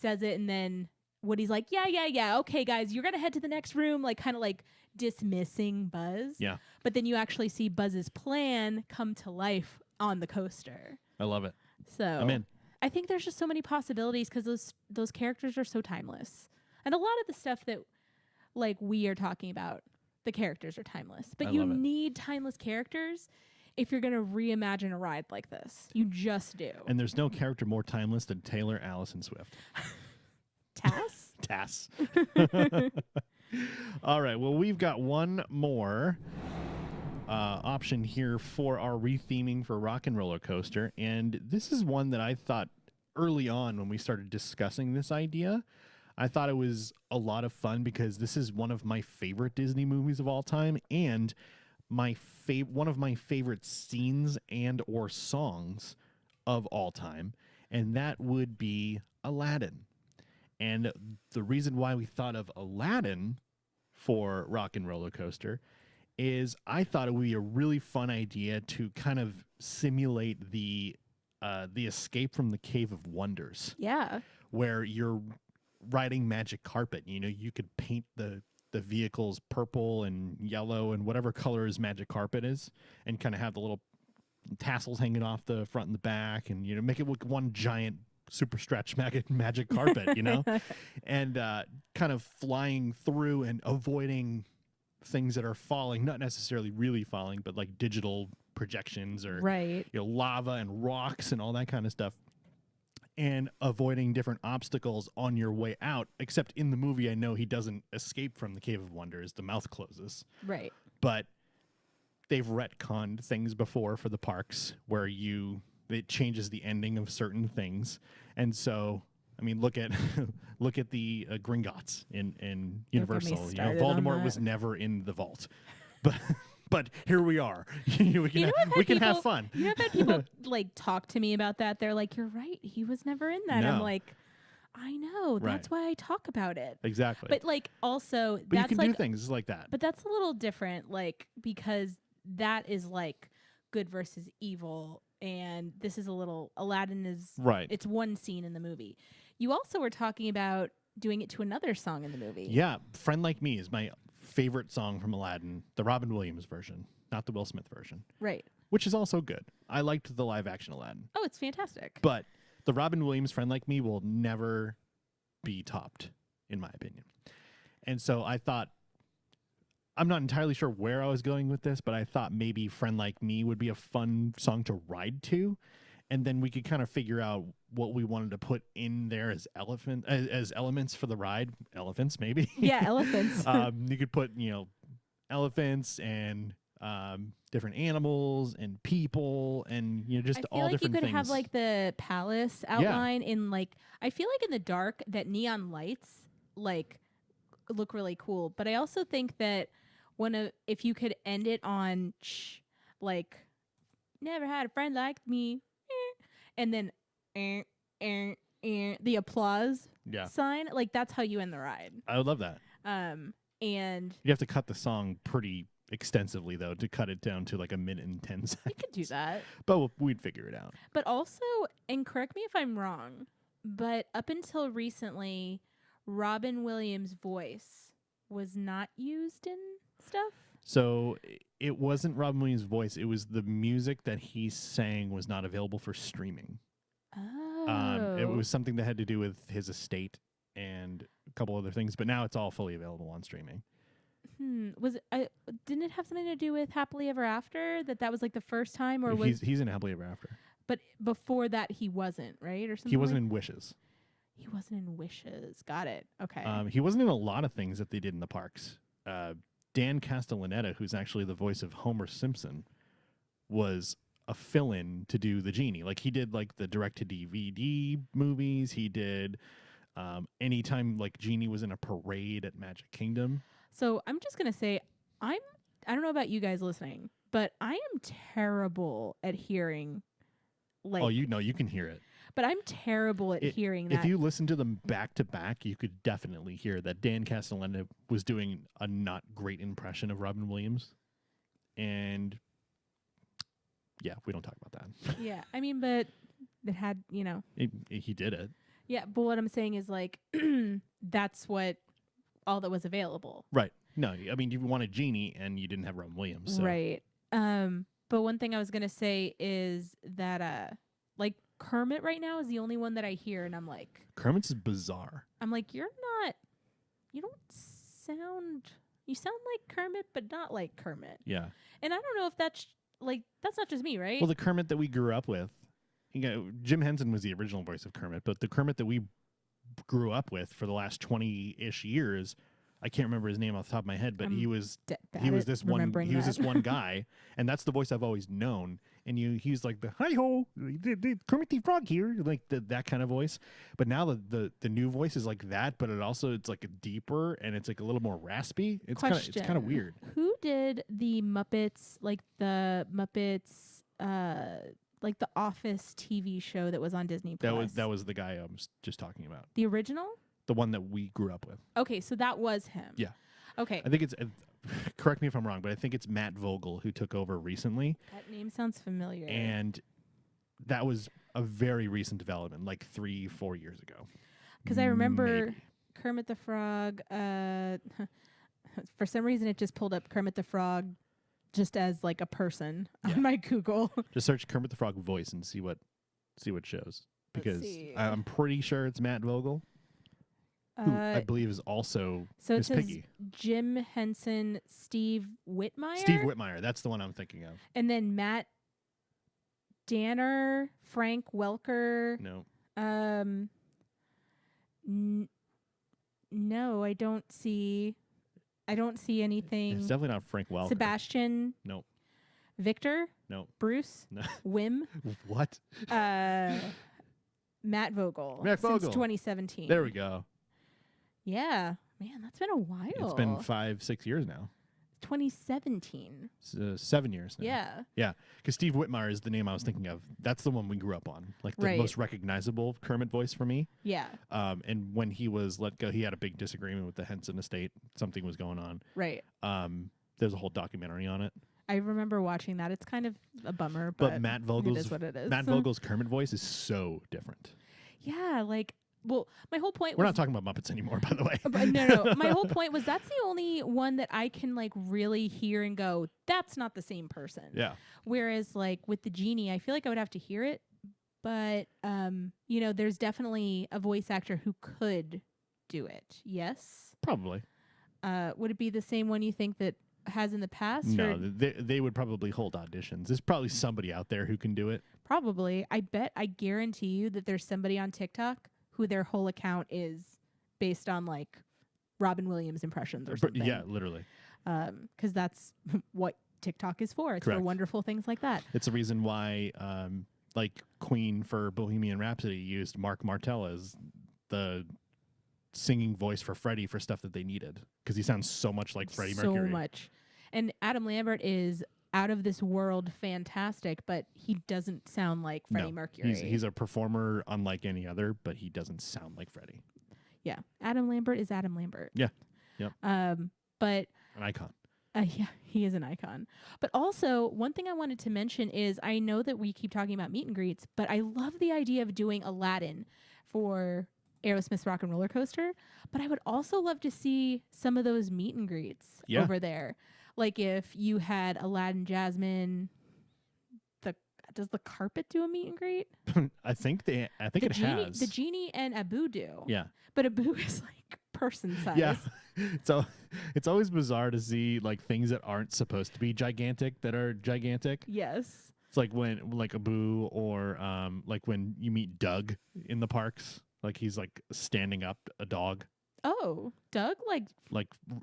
says it, and then Woody's like, yeah, okay, guys, you're going to head to the next room, like, kind of like dismissing Buzz. Yeah. But then you actually see Buzz's plan come to life on the coaster. I love it. So I'm in. I think there's just so many possibilities because those characters are so timeless. And a lot of the stuff that, like, we are talking about, the characters are timeless. But you need timeless characters if you're going to reimagine a ride like this. You just do. And there's no character more timeless than Taylor Allison Swift. Tass? Tass. All right. Well, we've got one more option here for our retheming for Rock N Rollercoaster. And this is one that I thought early on when we started discussing this idea, I thought it was a lot of fun because this is one of my favorite Disney movies of all time and one of my favorite scenes and or songs of all time, and that would be Aladdin. And the reason why we thought of Aladdin for Rock N Rollercoaster is I thought it would be a really fun idea to kind of simulate the escape from the Cave of Wonders. Yeah. Where you're riding magic carpet. You know, you could paint the vehicles purple and yellow and whatever color his magic carpet is and kind of have the little tassels hanging off the front and the back, and make it look one giant super stretch magic carpet, and kind of flying through and avoiding things that are falling, not necessarily really falling, but like digital projections or right. Lava and rocks and all that kind of stuff, and avoiding different obstacles on your way out. Except in the movie, I know he doesn't escape from the Cave of Wonders. The mouth closes. Right. But they've retconned things before for the parks where it changes the ending of certain things. And so, I mean, look at the Gringotts in Universal. Voldemort was never in the vault, but here we are. we can have fun. You have had people like talk to me about that. They're like, "You're right. He was never in that." No. I'm like, I know. That's why I talk about it. Exactly. But like, also, but that's you can like do things like that. But that's a little different, like, because that is like good versus evil, and this is a little Aladdin is right. It's one scene in the movie. You also were talking about doing it to another song in the movie. Yeah, "Friend Like Me" is my favorite song from Aladdin, the Robin Williams version, not the Will Smith version. Right. Which is also good. I liked the live action Aladdin. Oh, it's fantastic. But the Robin Williams "Friend Like Me" will never be topped, in my opinion. And so I thought, I'm not entirely sure where I was going with this, but I thought maybe "Friend Like Me" would be a fun song to ride to. And then we could kind of figure out what we wanted to put in there as elements for the ride. Elephants, maybe. Yeah, elephants. You could put, elephants and different animals and people and just all different things. I feel like you could have like the palace outline in like. I feel like in the dark that neon lights like look really cool. But I also think that if you could end it on like never had a friend like me. And then the applause sign, like that's how you end the ride. I would love that. And you have to cut the song pretty extensively though to cut it down to like a minute and 10 seconds. You could do that, but we'd figure it out. But also, and correct me if I'm wrong, but up until recently, Robin Williams' voice was not used in stuff. So it wasn't Robin Williams' voice. It was the music that he sang was not available for streaming. Oh. It was something that had to do with his estate and a couple other things, but now it's all fully available on streaming. Didn't it have something to do with Happily Ever After? That was like the first time, or he's in Happily Ever After. But before that, he wasn't, right, or something. He wasn't in Wishes. He wasn't in Wishes. Got it. Okay. He wasn't in a lot of things that they did in the parks. Dan Castellaneta, who's actually the voice of Homer Simpson, was a fill-in to do the genie. Like he did like the direct-to-DVD movies. He did anytime like Genie was in a parade at Magic Kingdom. So I'm just gonna say I don't know about you guys listening, but I am terrible at hearing. Like, you can hear it. But I'm terrible at hearing that. If you listen to them back to back, you could definitely hear that Dan Castellaneta was doing a not great impression of Robin Williams. And yeah, we don't talk about that. Yeah, I mean, but it had, he did it. Yeah, but what I'm saying is like, that's all that was available. Right. No, I mean, you wanted Genie and you didn't have Robin Williams. So. Right. But one thing I was going to say is that, like, Kermit right now is the only one that I hear, and I'm like... Kermit's is bizarre. I'm like, you sound like Kermit, but not like Kermit. Yeah. And I don't know if that's not just me, right? Well, the Kermit that we grew up with, Jim Henson was the original voice of Kermit, but the Kermit that we grew up with for the last 20-ish years, I can't remember his name off the top of my head, but he was this one guy, and that's the voice I've always known. And he's like the hi ho, Kermit the Frog here, like that kind of voice. But now the new voice is like that, but it's like a deeper and it's like a little more raspy. It's kind of weird. Who did the Muppets, like the Office TV show that was on Disney Plus? That was the guy I was just talking about. The original? The one that we grew up with. Okay, so that was him. Yeah. Okay. I think it's, correct me if I'm wrong, but I think it's Matt Vogel who took over recently. That name sounds familiar. And that was a very recent development, like 3-4 years ago. Because I remember Kermit the Frog. For some reason, it just pulled up Kermit the Frog just as like a person Yeah. on my Google. Just search Kermit the Frog voice and see what shows. Because see. I'm pretty sure it's Matt Vogel, who I believe is also So it Miss says Piggy. Jim Henson, Steve Whitmire. Steve Whitmire, that's the one I'm thinking of. And then Matt Danner, Frank Welker. No. No, I don't see anything. It's definitely not Frank Welker. Sebastian. Nope. Victor. Nope. Bruce. No. Wim. What? Matt Vogel. Matt Vogel. Since 2017. There we go. Yeah. Man, that's been a while. It's been 5-6 years now. 2017. 7 years now. Yeah. Yeah, because Steve Whitmire is the name I was thinking of. That's the one we grew up on. Like the Right. most recognizable Kermit voice for me. Yeah. And when he was let go, he had a big disagreement with the Henson estate. Something was going on. Right. There's a whole documentary on it. I remember watching that. It's kind of a bummer, but Matt it Vogel's is what it is. Matt Vogel's Kermit voice is so different. Yeah, like, well, my whole point We're was... not talking about Muppets anymore, by the way. But no. My whole point was that's the only one that I can, like, really hear and go, that's not the same person. Yeah. Whereas, like, with the genie, I feel like I would have to hear it. But, you know, there's definitely a voice actor who could do it. Yes? Probably. Would it be the same one you think that has in the past? No, or they would probably hold auditions. There's probably somebody out there who can do it. Probably. I guarantee you that there's somebody on TikTok who their whole account is based on, like, Robin Williams impressions or something. Yeah, literally. Because that's what TikTok is for. It's Correct. for wonderful things like that. It's the reason why, like, Queen for Bohemian Rhapsody used Mark Martel as the singing voice for Freddie for stuff that they needed, because he sounds so much like Freddie Mercury. So much. And Adam Lambert is out of this world fantastic, but he doesn't sound like Freddie Mercury. He's a performer unlike any other, but he doesn't sound like Freddie. Yeah. Adam Lambert is Adam Lambert. Yeah. Yep. But an icon. Yeah, he is an icon. But also, one thing I wanted to mention is I know that we keep talking about meet and greets, but I love the idea of doing Aladdin for Aerosmith's Rock N Rollercoaster. But I would also love to see some of those meet and greets over there. Like if you had Aladdin, Jasmine. Does the carpet do a meet and greet? I think it has. The genie and Abu do. Yeah. But Abu is like person size. Yeah. So it's always bizarre to see like things that aren't supposed to be gigantic that are gigantic. Yes. It's like when like Abu or like when you meet Doug in the parks, like he's like standing up a dog. Oh, Doug? Like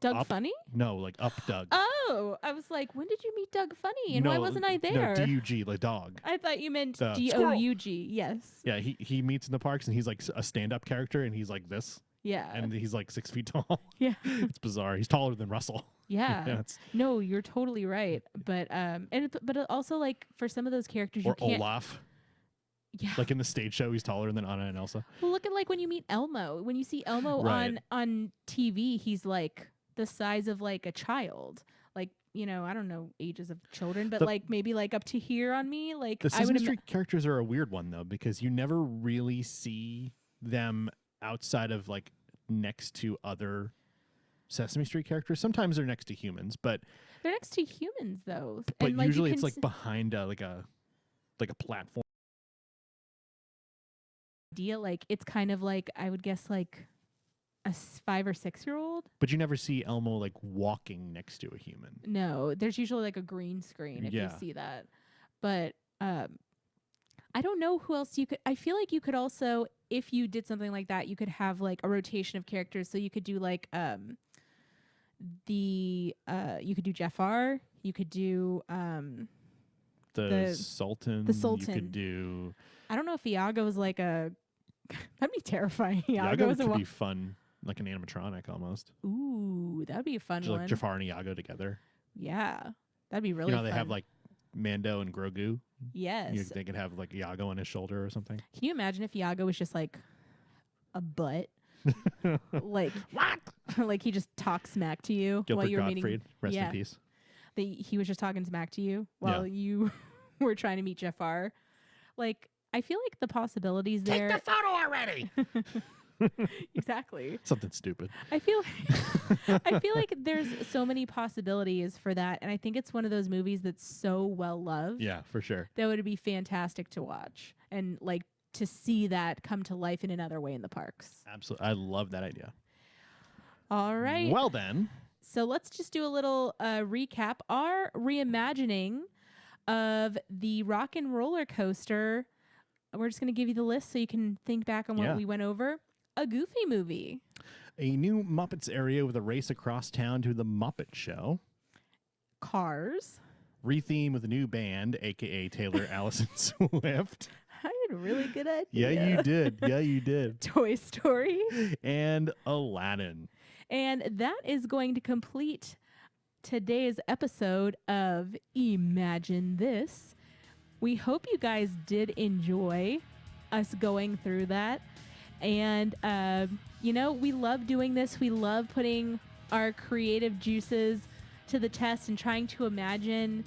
Doug up, Funny? No, like up Doug. Oh, I was like, when did you meet Doug Funny? And why wasn't I there? No, D-U-G, like dog. I thought you meant D-O-U-G. Yes. Yeah, he meets in the parks and he's like a stand-up character and he's like this. Yeah. And he's like 6 feet tall. Yeah. It's bizarre. He's taller than Russell. Yeah. No, you're totally right. But but also like for some of those characters you can't. Olaf. Yeah. Like in the stage show, he's taller than Anna and Elsa. Well, look at like when you meet Elmo. When you see Elmo on TV, he's like the size of like a child. Like, you know, I don't know ages of children, but like maybe like up to here on me. Like the Sesame Street characters are a weird one though, because you never really see them outside of like next to other Sesame Street characters. Sometimes they're next to humans, but they're next to humans though. But and, like, usually it's like behind a platform. Like it's kind of like I would guess like a 5 or 6 year old. But you never see Elmo like walking next to a human. No, there's usually like a green screen if you see that. But I don't know who else you could. I feel like you could also, if you did something like that, you could have like a rotation of characters. So you could do like you could do Jafar. You could do the Sultan. The Sultan. You could do. I don't know if Iago is like a. That'd be terrifying. Iago could be fun, like an animatronic almost. Ooh, that'd be a fun one. Like Jafar and Iago together. Yeah, that'd be really. They have like Mando and Grogu. Yes. They could have like Iago on his shoulder or something. Can you imagine if Iago was just like a butt? Like what? Like he just talks smack to you Gilbert while you're Gottfried, meeting. rest in peace. He was just talking smack to you while you were trying to meet Jafar. Like I feel like the possibilities there. Take the photo already. Exactly. Something stupid. I feel like there's so many possibilities for that, and I think it's one of those movies that's so well loved. Yeah, for sure. That would be fantastic to watch and like to see that come to life in another way in the parks. Absolutely. I love that idea. All right. Well then. So let's just do a little recap. Our reimagining of the Rock N Rollercoaster. We're just going to give you the list so you can think back on what we went over. A Goofy movie. A new Muppets area with a race across town to the Muppet Show. Cars. Retheme with a new band, a.k.a. Taylor Allison Swift. I had a really good idea. Yeah, you did. Yeah, you did. Toy Story. And Aladdin. And that is going to complete today's episode of Imagine This. We hope you guys did enjoy us going through that. And, we love doing this. We love putting our creative juices to the test and trying to imagine,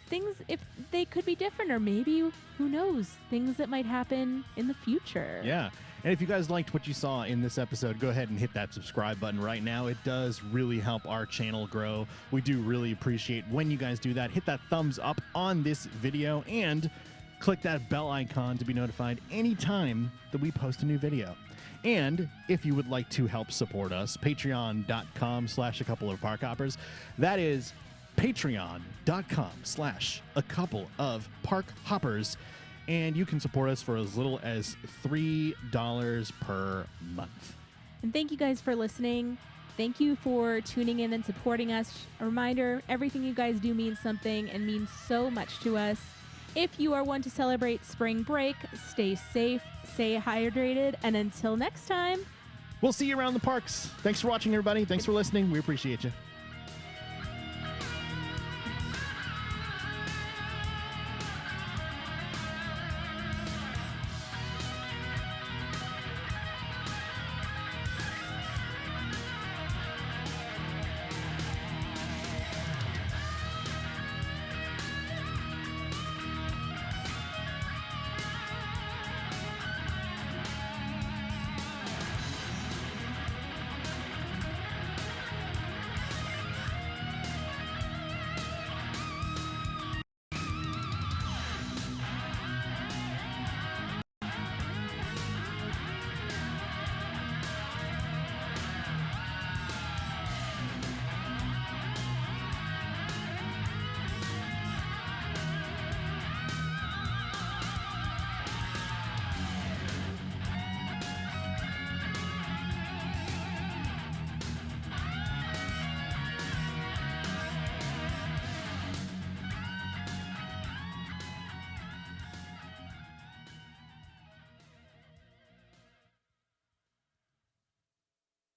things if they could be different, or maybe, who knows, things that might happen in the future. Yeah. And if you guys liked what you saw in this episode, go ahead and hit that subscribe button right now. It does really help our channel grow. We do really appreciate when you guys do that. Hit that thumbs up on this video and click that bell icon to be notified anytime that we post a new video. And if you would like to help support us, patreon.com/a couple of park hoppers. That is patreon.com/a couple of park hoppers. And you can support us for as little as $3 per month. And thank you guys for listening. Thank you for tuning in and supporting us. A reminder, everything you guys do means something and means so much to us. If you are one to celebrate spring break, stay safe, stay hydrated, and until next time, we'll see you around the parks. Thanks for watching, everybody. Thanks for listening. We appreciate you.